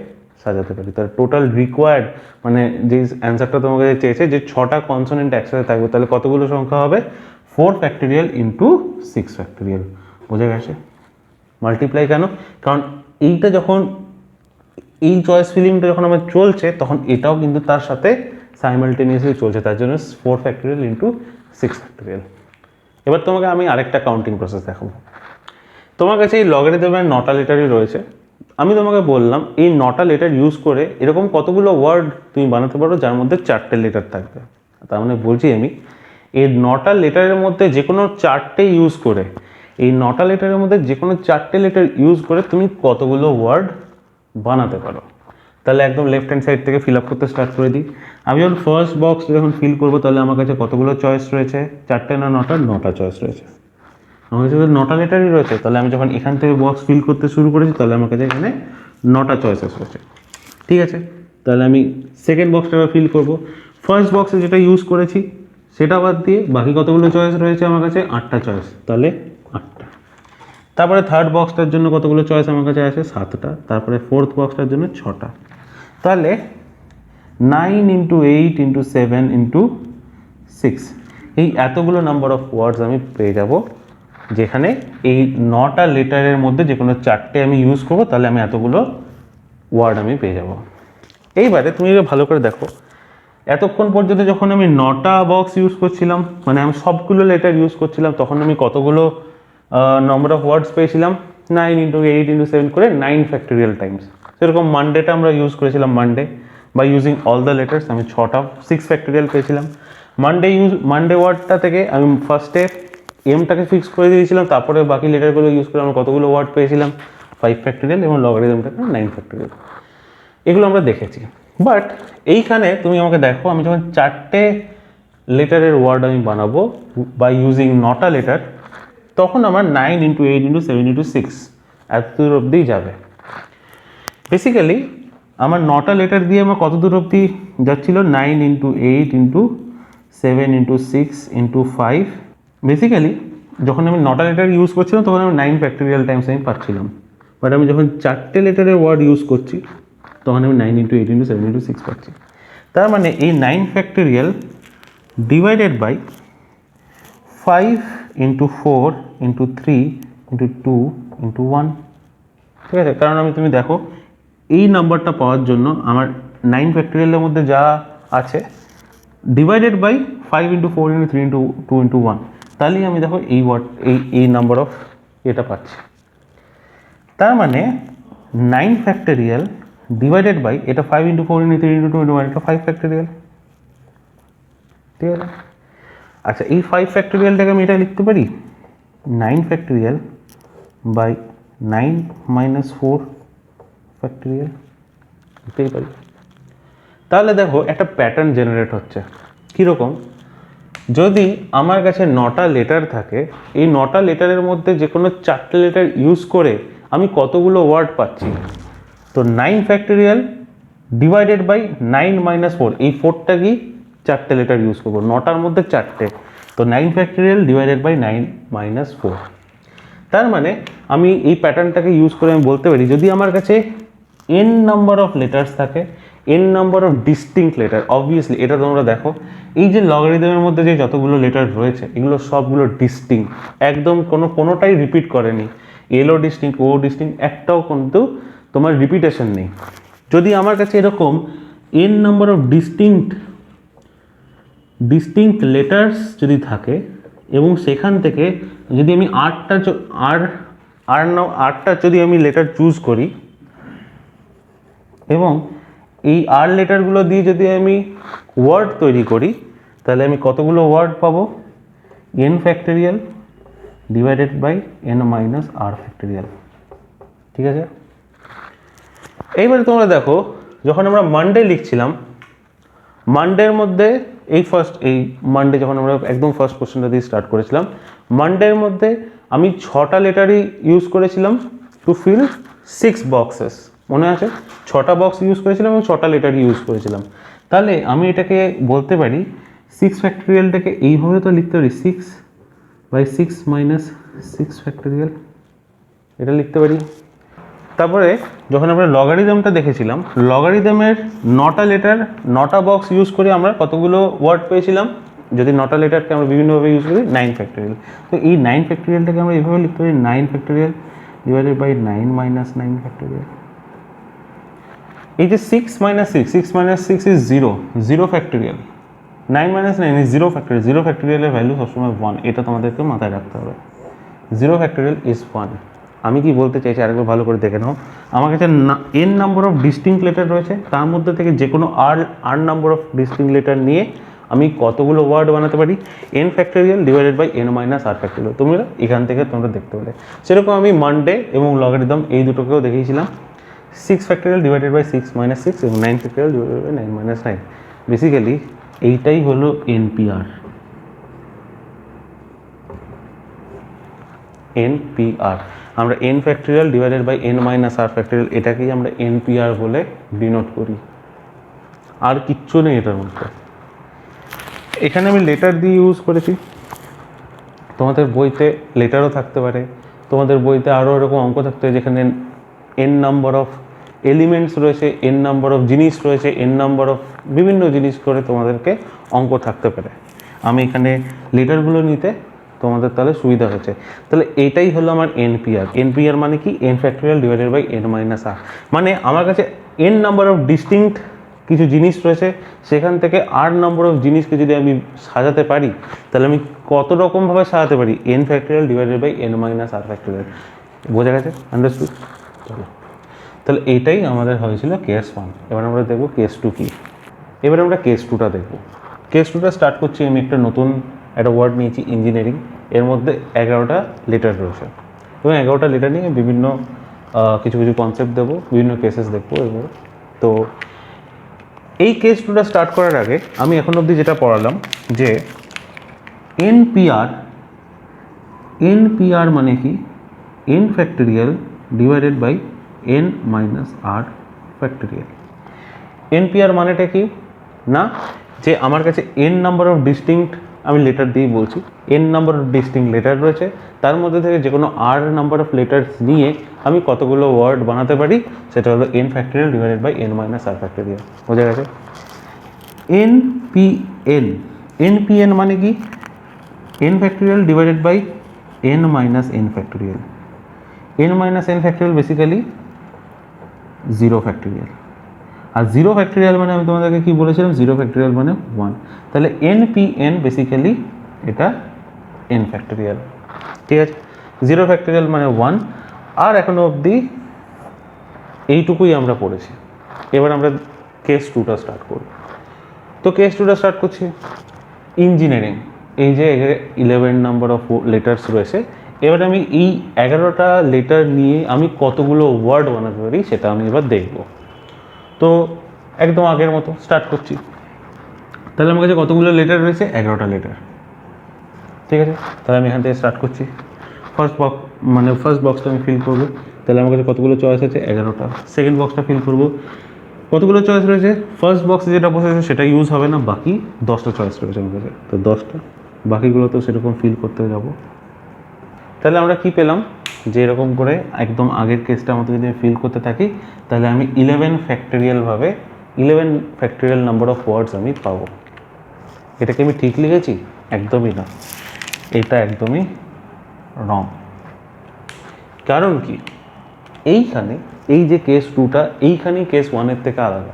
সাজাতে পারি। তাহলে টোটাল রিকোয়ার্ড মানে যে অ্যান্সারটা তোমাকে চেয়েছে যে 6টা কনসোনেন্ট একসাথে থাকবে, তাহলে কতগুলো সংখ্যা হবে? 4 ফ্যাক্টোরিয়াল ইন্টু 6 ফ্যাক্টোরিয়াল। বোঝা গেছে? মাল্টিপ্লাই কেন? কারণ এইটা যখন এই চয়েস ফিলিংটা যখন আমার চলছে, তখন এটাও কিন্তু তার সাথে সাইমালটেনিয়াসলি চলছে, তার জন্য 4 ফ্যাক্টোরিয়াল ইন্টু 6 ফ্যাক্টোরিয়াল। এবার তোমাকে আমি আরেকটা কাউন্টিং প্রসেস দেখাবো। তোমার কাছে এই লগারিদমের 9টা লেটারই রয়েছে। আমি তোমাকে বললাম এই 9টা লেটার ইউজ করে এরকম কতগুলো ওয়ার্ড তুমি বানাতে পারো যার মধ্যে 4টে লেটার থাকবে। তার মানে বলছি আমি এই 9টা লেটারের মধ্যে যে কোনো 4টে ইউজ করে, এই 9টা লেটারের মধ্যে যে কোনো 4টে লেটার ইউজ করে তুমি কতগুলো ওয়ার্ড বানাতে পারো। তাহলে একদম লেফট হ্যান্ড সাইড থেকে ফিল আপ করতে স্টার্ট করে দিই। আমি যখন ফার্স্ট বক্স যখন ফিল করবো, তাহলে আমার কাছে কতগুলো চয়েস রয়েছে? 4টে না 9টা? 9টা চয়েস রয়েছে। আমার কাছে 9টা লেটারই রয়েছে। তাহলে আমি যখন এখান থেকে বক্স ফিল করতে শুরু করেছি, তাহলে আমার কাছে এখানে 9টা চয়েসেস রয়েছে। ঠিক আছে, তাহলে আমি সেকেন্ড বক্সটা ফিল করব। ফার্স্ট বক্সে যেটা ইউজ করেছি সেটা বাদ দিয়ে বাকি কতগুলো চয়েস রয়েছে আমার কাছে? 8টা চয়েস। তাহলে 8টা। তারপরে থার্ড বক্সটার জন্য কতগুলো চয়েস আমার কাছে আছে? 7টা। তারপরে ফোর্থ বক্সটার জন্য 6টা। তাহলে 9 ইন্টু 8 ইন্টু 7 ইন্টু 6, এই এতগুলো নাম্বার অফ ওয়ার্ডস আমি পেয়ে যাব, যেখানে এই 9টা লেটারের মধ্যে যে কোনো 4টে আমি ইউজ করবো, তাহলে আমি এতগুলো ওয়ার্ড আমি পেয়ে যাব। এইবারে তুমি ভালো করে দেখো, এতক্ষণ পর্যন্ত যখন আমি 9টা বক্স ইউজ করছিলাম, মানে আমি সবগুলো লেটার ইউজ করছিলাম, তখন আমি কতগুলো নাম্বার অফ ওয়ার্ডস পেয়েছিলাম? 9 ইন্টু 8 ইন্টু 7 করে 9 ফ্যাক্টোরিয়াল টাইমস। সেরকম মানডেটা আমরা ইউজ করেছিলাম, Monday by using all the letters আমি 6 ফ্যাক্টোরিয়াল পেয়েছিলাম। মানডে ওয়ার্ডটা থেকে আমি ফার্স্টে এমটাকে ফিক্স করে দিয়েছিলাম, তারপরে বাকি লেটারগুলো ইউজ করে আমরা কতগুলো ওয়ার্ড পেয়েছিলাম? 5 ফ্যাক্টোরিয়াল, এবং লগারিদমটাকে 9 ফ্যাক্টোরিয়াল। এগুলো আমরা দেখেছি। বাট এইখানে তুমি আমাকে দেখো, আমি যখন 4টে লেটারের ওয়ার্ড আমি বানাবো বাই ইউজিং 9টা লেটার, তখন আমার 9 ইন্টু 8 ইন্টু 7 ইন্টু 6 এত দূর অবধিই যাবে। বেসিক্যালি আমার 9টা লেটার দিয়ে আমার কত দূর অবধি যাচ্ছিল? 9 into 8 into 7 into 6 into 5। Basically যখন আমি 9টা লেটার ইউজ করছিলাম, তখন আমি 9 ফ্যাক্টোরিয়াল টাইমস আমি পাচ্ছিলাম। বাট আমি যখন 4টে লেটারের ওয়ার্ড ইউজ করছি, তখন আমি 9 ইন্টু 8 ইন্টু 7 ইন্টু 6 পাচ্ছি। তার মানে এই 9 factorial divided by 5 into 4 into 3 into 2 into 1। ঠিক আছে, কারণ তুমি দেখো এই নাম্বারটা পাওয়ার জন্য আমার 9 ফ্যাক্টোরিয়ালের মধ্যে যা আছে divided by 5 into 4 into 3 into 2 into 1, তাহলেই আমি দেখো এই নাম্বার অফ এটা পাচ্ছি। তার মানে 9 ফ্যাক্টোরিয়াল ডিভাইডেড বাই এটা 5 ইন্টু 4 ইন্টু 3 ইন্টু 2 ইন্টু 1, এটা 5 ফ্যাক্টোরিয়াল। ঠিক আছে, আচ্ছা এই 5 ফ্যাক্টোরিয়ালটাকে আমি এটা লিখতে পারি 9 ফ্যাক্টোরিয়াল বাই 9 মাইনাস 4 ফ্যাক্টোরিয়াল, লিখতেই পারি। তাহলে দেখো একটা প্যাটার্ন জেনারেট হচ্ছে। কীরকম? যদি আমার কাছে 9টা লেটার থাকে, এই 9টা লেটারের মধ্যে যে কোনো 4টে লেটার ইউজ করে আমি কতগুলো ওয়ার্ড পাচ্ছি? তো 9 ফ্যাক্টোরিয়াল ডিভাইডেড বাই 9 মাইনাস 4, এই 4টা কি 4টে লেটার ইউজ করবো, 9টার মধ্যে 4টে, তো 9 ফ্যাক্টোরিয়াল ডিভাইডেড বাই 9 মাইনাস 4। তার মানে আমি এই প্যাটার্নটাকে ইউজ করে আমি বলতে পারি, যদি আমার কাছে n নাম্বার অফ লেটার্স থাকে, n number of distinct letter, obviously এটা তোমরা দেখো এই যে লগারিদমের মধ্যে যে যতগুলো লেটার রয়েছে, এগুলো সবগুলো ডিস্টিংক্ট, একদম কোনোটাই রিপিট করেনি। এলও ডিস্টিংক্ট, ও ডিস্টিংক্ট, একটাও কিন্তু তোমার রিপিটেশন নেই। যদি আমার কাছে এরকম n number of distinct letters যদি থাকে, এবং সেখান থেকে যদি আমি 8টা যদি আমি লেটার চুজ করি, এবং এই আর লেটারগুলো দিয়ে যদি আমি ওয়ার্ড তৈরি করি তাহলে আমি কতগুলো ওয়ার্ড পাবো, n factorial divided by n minus r factorial. ঠিক আছে, এইবারে তোমরা দেখো যখন আমরা মানডে লিখছিলাম, মানডের মধ্যে এই মানডে যখন আমরা একদম ফার্স্ট কোশ্চেনটা দিয়ে স্টার্ট করেছিলাম, মানডের মধ্যে আমি 6টা লেটারই ইউজ করেছিলাম টু ফিল 6 বক্সেস। মনে আছে 6টা বক্স ইউজ করেছিলাম এবং 6টা লেটারই ইউজ করেছিলাম। তাহলে আমি এটাকে বলতে পারি 6 ফ্যাক্টোরিয়ালটাকে এইভাবে তো লিখতে পারি 6/6 মাইনাস 6 ফ্যাক্টোরিয়াল, এটা লিখতে পারি। তারপরে যখন আমরা লগারিদমটা দেখেছিলাম, লগারিদমের 9টা লেটার 9টা বক্স ইউজ করে আমরা কতগুলো ওয়ার্ড পেয়েছিলাম, যদি 9টা লেটারকে আমরা বিভিন্নভাবে ইউজ করি 9 ফ্যাক্টোরিয়াল। তো এই 9 ফ্যাক্টোরিয়ালটাকে আমরা এইভাবে লিখতে পারি 9 factorial divided by 9 minus 9 factorial. এই যে 6 minus 6 is 0 factorial, 9 minus 9 is 0 factorial. 0 ফ্যাক্টোরিয়ালের ভ্যালু সবসময় 1, এটা তোমাদেরকে মাথায় রাখতে হবে। 0 ফ্যাক্টোরিয়াল ইজ 1। আমি কি বলতে চাইছি আরেকবার ভালো করে দেখে নাও। আমার কাছে n number of distinct letter রয়েছে, তার মধ্যে থেকে যে কোনো r number of distinct letter নিয়ে আমি কতগুলো ওয়ার্ড বানাতে পারি, n factorial divided by n minus r factorial. তোমরা এখান থেকে তোমরা দেখতে পেলে। সেরকম আমি মানডে এবং লগারিদম এই দুটোকেও দেখিয়েছিলাম। 6 ফ্যাক্টোরিয়াল ডিভাইডেড বাই 6 মাইনাস 6 এবং 9 factorial divided by 9 minus 9। Basically এইটাই হলো NPR। আমরা n factorial divided by n minus r factorial এটাকেই আমরা NPR বলে ডিনোট করি, আর কিচ্ছু নেই এটার মধ্যে। এখানে আমি লেটার দিয়ে ইউজ করেছি, তোমাদের বইতে লেটারও থাকতে পারে, তোমাদের বইতে আরও এরকম অঙ্ক থাকতে পারে যেখানে n নাম্বার অফ এলিমেন্টস রয়েছে, n নাম্বার অফ জিনিস রয়েছে, n নাম্বার অফ বিভিন্ন জিনিস করে তোমাদেরকে অঙ্ক থাকতে পারে। আমি এখানে লেটারগুলো নিতে তোমাদের তাহলে সুবিধা হয়েছে। তাহলে এটাই হলো আমার NPR মানে কি, n factorial divided by n minus r। মানে আমার কাছে n নাম্বার অফ ডিস্টিংক্ট কিছু জিনিস রয়েছে, সেখান থেকে r নাম্বার অফ জিনিসকে যদি আমি সাজাতে পারি তাহলে আমি কত রকমভাবে সাজাতে পারি, n factorial divided by n minus r factorial. বোঝা গেছে? আন্ডারস্টুড? চলো, তাহলে এইটাই আমাদের হয়েছিল কেস 1। এবার আমরা দেখব কেস 2 কী। এবার আমরা কেস 2টা দেখব। কেস 2টা স্টার্ট করছি, আমি একটা ওয়ার্ড নিয়েছি ইঞ্জিনিয়ারিং, এর মধ্যে 11টা লেটার রয়েছে এবং 11টা লেটার নিয়ে বিভিন্ন কিছু কনসেপ্ট দেবো, বিভিন্ন কেসেস দেখবো এবার। তো এই কেস 2টা স্টার্ট করার আগে আমি এখন অবধি যেটা পড়ালাম যে NPR মানে কি, n factorial divided by n minus r factorial. NPR মানেটা কি না, যে আমার কাছে n নাম্বার অফ ডিস্টিংক্ট, আমি লেটার দিয়েই বলছি, n number of distinct letter রয়েছে, তার মধ্যে থেকে যে কোনো r নাম্বার অফ লেটার্স নিয়ে আমি কতগুলো ওয়ার্ড বানাতে পারি, সেটা হলো n factorial divided by n minus r factorial. বোঝা গেছে? NPN মানে কি, n factorial divided by n minus n factorial. n minus n factorial basically 0 factorial. আর 0 ফ্যাক্টোরিয়াল মানে আমি তোমাদেরকে কি বলেছিলাম, 0 ফ্যাক্টোরিয়াল মানে 1। তাহলে NPN বেসিক্যালি এটা n ফ্যাক্টোরিয়াল। ঠিক আছে, 0 ফ্যাক্টোরিয়াল মানে 1। আর এখনো অবধি এইটুকুই আমরা পড়েছি। এবার আমরা কেস 2টা স্টার্ট করব। তো কেস 2টা স্টার্ট করছি ইঞ্জিনিয়ারিং। এই যে 11 নাম্বার অফ লেটার্স রয়েছে, এবার আমি এই 11টা লেটার নিয়ে আমি কতগুলো ওয়ার্ড বানাতে পারি সেটা আমি এবার দেখব। তো একদম আগের মতো স্টার্ট করছি। তাহলে আমার কাছে কতগুলো লেটার রয়েছে, 11টা লেটার। ঠিক আছে, তাহলে আমি এখান থেকে স্টার্ট করছি। ফার্স্ট বক্সটা আমি ফিল করবো। তাহলে আমার কাছে কতগুলো চয়েস আছে, 11টা। সেকেন্ড বক্সটা ফিল করবো, কতগুলো চয়েস রয়েছে, ফার্স্ট বক্সে যেটা বসেছে সেটা ইউজ হবে না, বাকি 10টা চয়েস রয়েছে আমার কাছে। তো 10টা, বাকিগুলো তো সেরকম ফিল করতে যাব। তাহলে আমরা কি পেলাম, যে এরকম করে একদম আগের কেসটার মতো যদি আমি ফিল করতে থাকি তাহলে আমি 11 ফ্যাক্টোরিয়াল নাম্বার অফ ওয়ার্ডস আমি পাবো। এটাকে আমি ঠিক লিখেছি? একদমই না, এটা একদমই রং। কারণ কি, এইখানে এই যে কেস 2টা, এইখানেই কেস 1-এর থেকে আলাদা।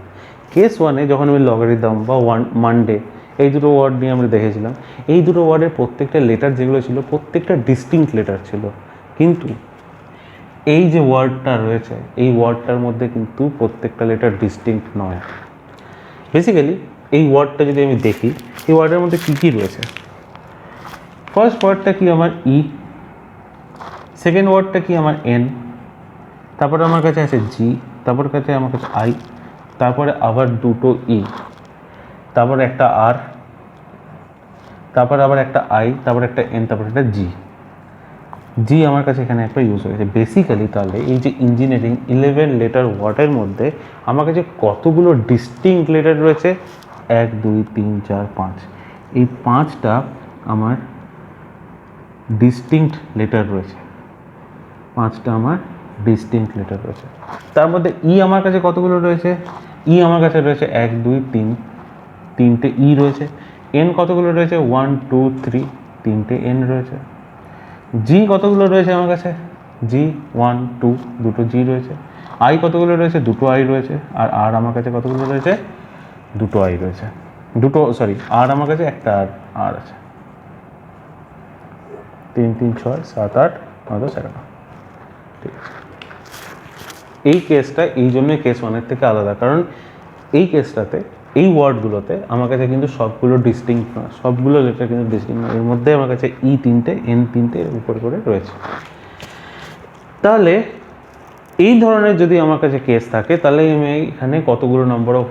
কেস 1-এ যখন আমি লগারিদম বা মানডে এই দুটো ওয়ার্ড নিয়ে আমরা দেখেছিলাম, এই দুটো ওয়ার্ডের প্রত্যেকটা লেটার যেগুলো ছিল প্রত্যেকটা ডিস্টিংক্ট লেটার ছিল। কিন্তু এই যে ওয়ার্ডটা রয়েছে এই ওয়ার্ডটার মধ্যে কিন্তু প্রত্যেকটা লেটার ডিস্টিংক্ট নয়। বেসিক্যালি এই ওয়ার্ডটা যদি আমি দেখি, এই ওয়ার্ডের মধ্যে কী কী রয়েছে, ফার্স্ট ওয়ার্ডটা কি আমার ই, সেকেন্ড ওয়ার্ডটা কি আমার এন, তারপরে আমার কাছে আছে জি, তারপর কাছে আমার কাছে আই, তারপরে আবার দুটো ই, তারপরে একটা আর, তারপর আবার একটা আই, তারপর একটা এন, তারপর একটা জি। জি আমার কাছে এখানে একটা ইউজ হয়েছে। বেসিক্যালি তাহলে এই যে ইঞ্জিনিয়ারিং 11 লেটার ওয়ার্ডের মধ্যে আমার কাছে কতগুলো ডিস্টিংক্ট লেটার রয়েছে, 1 2 3 4 5, এই 5টা আমার ডিস্টিংক্ট লেটার রয়েছে, 5টা আমার ডিস্টিংক্ট লেটার রয়েছে। তার মধ্যে ই আমার কাছে কতগুলো রয়েছে, ই আমার কাছে রয়েছে 1 2 3, 3টে ই রয়েছে। এন কতগুলো রয়েছে, 1 2 3, 3টে এন রয়েছে। জি কতগুলো রয়েছে আমার কাছে, জি 1 2, দুটো জি রয়েছে। আই কতগুলো রয়েছে, দুটো আই রয়েছে। আর আর আমার কাছে কতগুলো রয়েছে, দুটো আই রয়েছে, আর আমার কাছে একটা আর আছে। 3 3 6 7 8 9 10 11। ঠিক আছে, এই কেসটা এই জন্যই কেস 1-এর থেকে আলাদা, কারণ এই কেসটাতে এই ওয়ার্ডগুলোতে আমার কাছে কিন্তু সবগুলো ডিস্টিংক্ট না, সবগুলো লেটার কিন্তু ডিস্টিংক্ট না। এর মধ্যে আমার কাছে ই 3টে, এন 3টে উপর করে রয়েছে। তাহলে এই ধরনের যদি আমার কাছে কেস থাকে, তাহলে আমি এখানে কতগুলো নাম্বার অফ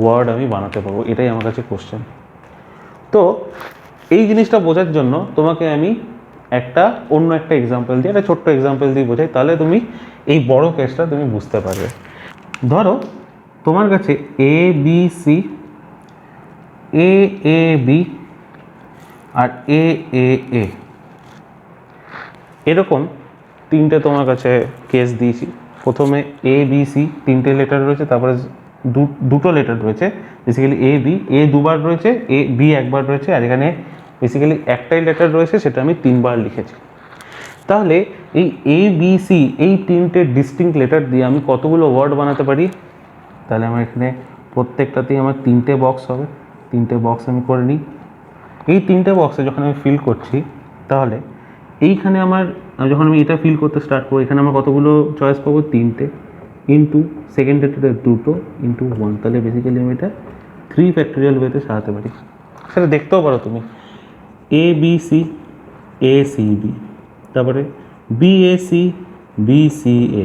ওয়ার্ড আমি বানাতে পারবো, এটাই আমার কাছে কোশ্চেন। তো এই জিনিসটা বোঝার জন্য তোমাকে আমি অন্য একটা এক্সাম্পল দিয়ে, একটা ছোট্ট এক্সাম্পল দিয়ে বোঝাই, তাহলে তুমি এই বড় কেসটা তুমি বুঝতে পারবে। ধরো তোমার কাছে এ B C, A A B আর এ এ এ, এরকম 3টে তোমার কাছে কেস দিয়েছি। প্রথমে এ বি সি 3টে লেটার রয়েছে, তারপরে দুটো লেটার রয়েছে, বেসিক্যালি এ বি, এ দুবার রয়েছে, এ বি একবার রয়েছে, আর এখানে বেসিক্যালি একটাই লেটার রয়েছে, সেটা আমি 3বার লিখেছি। তাহলে এই এ বি সি এই 3টে ডিস্টিংক্ট লেটার দিয়ে আমি কতগুলো ওয়ার্ড বানাতে পারি, তাহলে আমার এখানে প্রত্যেকটাতেই আমার 3টে বক্স হবে। 3টে বক্স আমি করে নিই। এই 3টে বক্সে যখন আমি ফিল করছি, তাহলে এইখানে যখন আমি এটা ফিল করতে স্টার্ট করি, এখানে আমার কতগুলো চয়েস পাবো, 3টে, ইন্টু সেকেন্ড লেটারটা 2টো, ইন্টু 1, তাহলে বেসিক্যালি আমি এটা 3 ফ্যাক্টোরিয়াল ওয়েতে সাজাতে পারি। সেটা দেখতেও পারো তুমি, A B C, A C B, তারপরে B A C, B C A,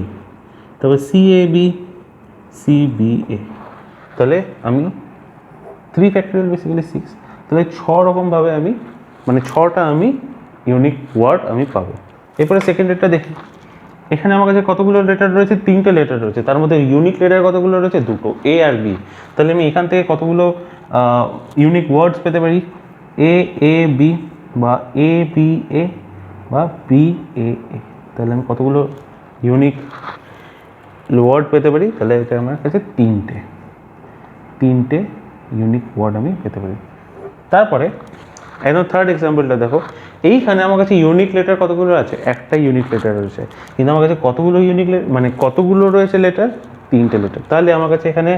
তারপরে C A B, C B A, তাহলে আমি 3 ফ্যাক্টোরিয়াল বেসিক্যালি 6, তাহলে 6 রকমভাবে আমি 6টা আমি ইউনিক ওয়ার্ড আমি পাবো। এরপরে সেকেন্ড লেটারটা দেখি, এখানে আমার কাছে কতগুলো লেটার রয়েছে, 3টে লেটার রয়েছে, তার মধ্যে ইউনিক লেটার কতগুলো রয়েছে, দুটো, এ আর বি। তাহলে আমি এখান থেকে কতগুলো ইউনিক ওয়ার্ডস পেতে পারি, এ এ বি বা এ বি এ বা বি এ এ, তাহলে আমি কতগুলো ইউনিক ওয়ার্ড পেতে পারি, তাহলে এটা আমার কাছে 3টে ইউনিক ওয়ার্ড আমি পেতে পারি। তারপরে একদম থার্ড এক্সাম্পলটা দেখো, এইখানে আমার কাছে ইউনিক লেটার কতগুলো আছে, একটা ইউনিক লেটার রয়েছে, কিন্তু আমার কাছে কতগুলো কতগুলো রয়েছে লেটার, 3টে লেটার। তাহলে আমার কাছে এখানে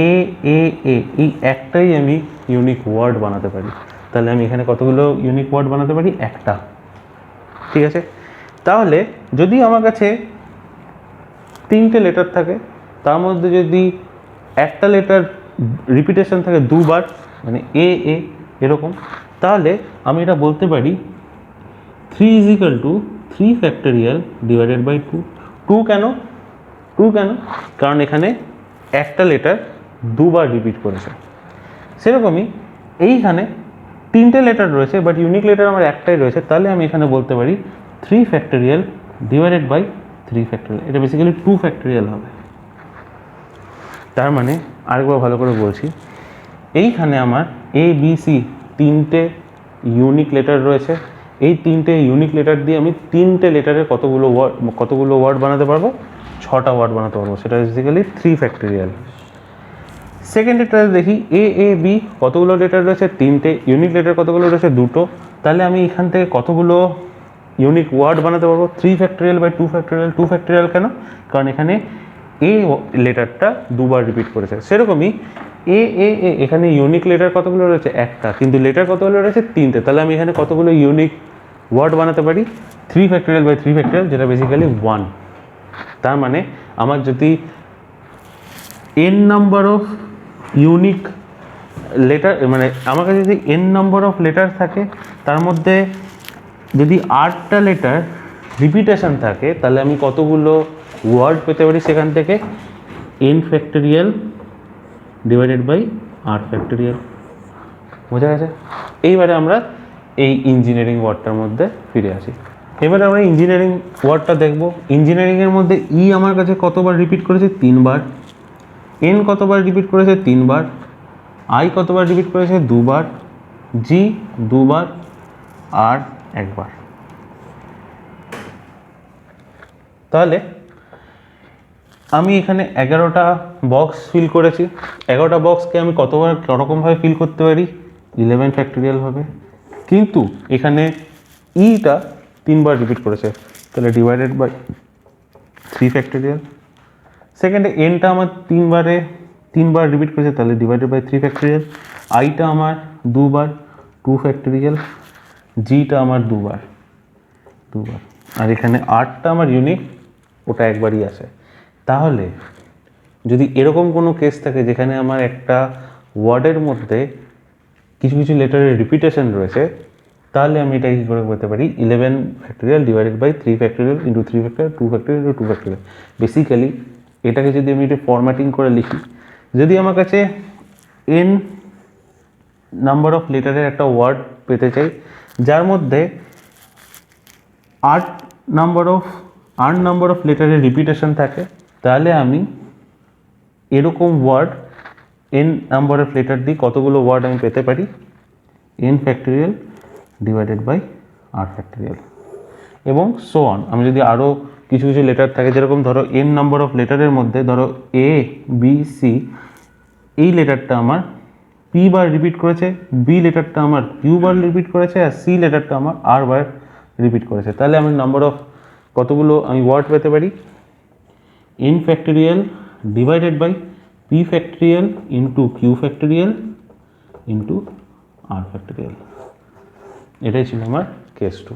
এ এ এ এই একটাই আমি ইউনিক ওয়ার্ড বানাতে পারি, তাহলে আমি এখানে কতগুলো ইউনিক ওয়ার্ড বানাতে পারি, একটা। ঠিক আছে, তাহলে যদি আমার কাছে 3টে লেটার থাকে, তার মধ্যে যদি একটা লেটার রিপিটেশন থাকে দুবার, এ এ এরকম, তাহলে আমি এটা বলতে পারি 3 = 3 ফ্যাক্টোরিয়াল ডিভাইডেড বাই 2। 2 কেন, কারণ এখানে একটা লেটার দুবার রিপিট করেছে। সেরকমই এইখানে 3টে লেটার রয়েছে, বাট ইউনিক লেটার আমার একটাই রয়েছে, তাহলে আমি এখানে বলতে পারি 3 ফ্যাক্টোরিয়াল ডিভাইডেড বাই 3 ফ্যাক্টোরিয়াল, এটা বেসিক্যালি 2 ফ্যাক্টোরিয়াল হবে। তার মানে আরেকবার ভালো করে বলছি, এইখানে আমার এ বি সি 3টে ইউনিক লেটার রয়েছে, এই 3টে ইউনিক লেটার দিয়ে আমি 3টে লেটারের কতগুলো ওয়ার্ড বানাতে পারবো, 6টা ওয়ার্ড বানাতে পারবো, সেটা বেসিক্যালি 3 ফ্যাক্টোরিয়াল। সেকেন্ড লেটারে দেখি এ এ বি কতগুলো লেটার রয়েছে, 3টে, ইউনিক লেটার কতগুলো রয়েছে, 2টো, তাহলে আমি এখান থেকে কতগুলো ইউনিক ওয়ার্ড বানাতে পারবো, 3 ফ্যাক্টোরিয়াল বাই 2 ফ্যাক্টোরিয়াল। 2 ফ্যাক্টোরিয়াল কেন, কারণ এখানে এ লেটারটা দুবার রিপিট করেছে। সেরকমই এ এ এ এখানে ইউনিক লেটার কতগুলো রয়েছে, একটা, কিন্তু লেটার কতগুলো রয়েছে, 3টে, তাহলে আমি এখানে কতগুলো ইউনিক ওয়ার্ড বানাতে পারি, 3 ফ্যাক্টোরিয়াল বাই 3 ফ্যাক্টোরিয়াল, যেটা বেসিক্যালি 1। তার মানে আমার যদি n number of unique letter, মানে আমার কাছে যদি n নাম্বার অফ লেটার থাকে, তার মধ্যে যদি 8টা লেটার রিপিটেশন থাকে, তাহলে আমি কতগুলো ওয়ার্ড পেতে পারি সেখান থেকে? n factorial divided by r factorial. বোঝা গেছে? এইবারে আমরা এই ইঞ্জিনিয়ারিং ওয়ার্ডটার মধ্যে ফিরে আসি। এবারে আমরা ইঞ্জিনিয়ারিং ওয়ার্ডটা দেখব। ইঞ্জিনিয়ারিংয়ের মধ্যে ই আমার কাছে কতবার রিপিট করেছে? 3 বার। এন কতবার রিপিট করেছে? 3 বার। আই কতবার রিপিট করেছে? 2 বার। জি 2 বার, আর 1 বার। তাহলে আমি এখানে 11টা বক্স ফিল করেছি। 11টা বক্সকে আমি কতবার রকমভাবে ফিল করতে পারি? 11 ফ্যাক্টোরিয়াল হবে। কিন্তু এখানে ইটা 3 বার রিপিট করেছে, তাহলে ডিভাইডেড বাই 3 ফ্যাক্টোরিয়াল। সেকেন্ডে এনটা আমার 3 বার রিপিট করেছে, তাহলে ডিভাইডেড বাই 3 ফ্যাক্টোরিয়াল। আইটা আমার 2 বার, 2 ফ্যাক্টোরিয়াল। জিটা আমার 2 বার। আর এখানে আরটা আমার ইউনিক, ওটা একবারই আসে। তাহলে যদি এরকম কোনো কেস থাকে যেখানে আমার একটা ওয়ার্ডের মধ্যে কিছু কিছু লেটারের রিপিটেশন রয়েছে, তাহলে আমি এটা কী করে করতে পারি? 11 factorial divided by 3 factorial into 3 factorial, 2 factorial into 2 factorial. Basically এটাকে যদি আমি একটু ফরম্যাটিং করে লিখি, যদি আমার কাছে n নাম্বার অফ লেটারের একটা ওয়ার্ড পেতে চাই যার মধ্যে 8 নাম্বার অফ লেটারের রিপিটেশন থাকে, তাহলে আমি এরকম word n number of letter দিয়ে কতগুলো ওয়ার্ড আমি পেতে পারি? n factorial divided by r factorial, এবং সো অন। আমি যদি আরও কিছু কিছু লেটার থাকে, যেরকম ধরো n নাম্বার অফ লেটারের মধ্যে ধরো a b c, এই লেটারটা আমার p বার রিপিট করেছে, b লেটারটা আমার q বার রিপিট করেছে, আর c লেটারটা আমার r বার রিপিট করেছে, তাহলে আমি নাম্বার অফ কতগুলো আমি ওয়ার্ড পেতে পারি? n factorial divided by p factorial into q factorial into r factorial. এটাই ছিল আমার কেস 2।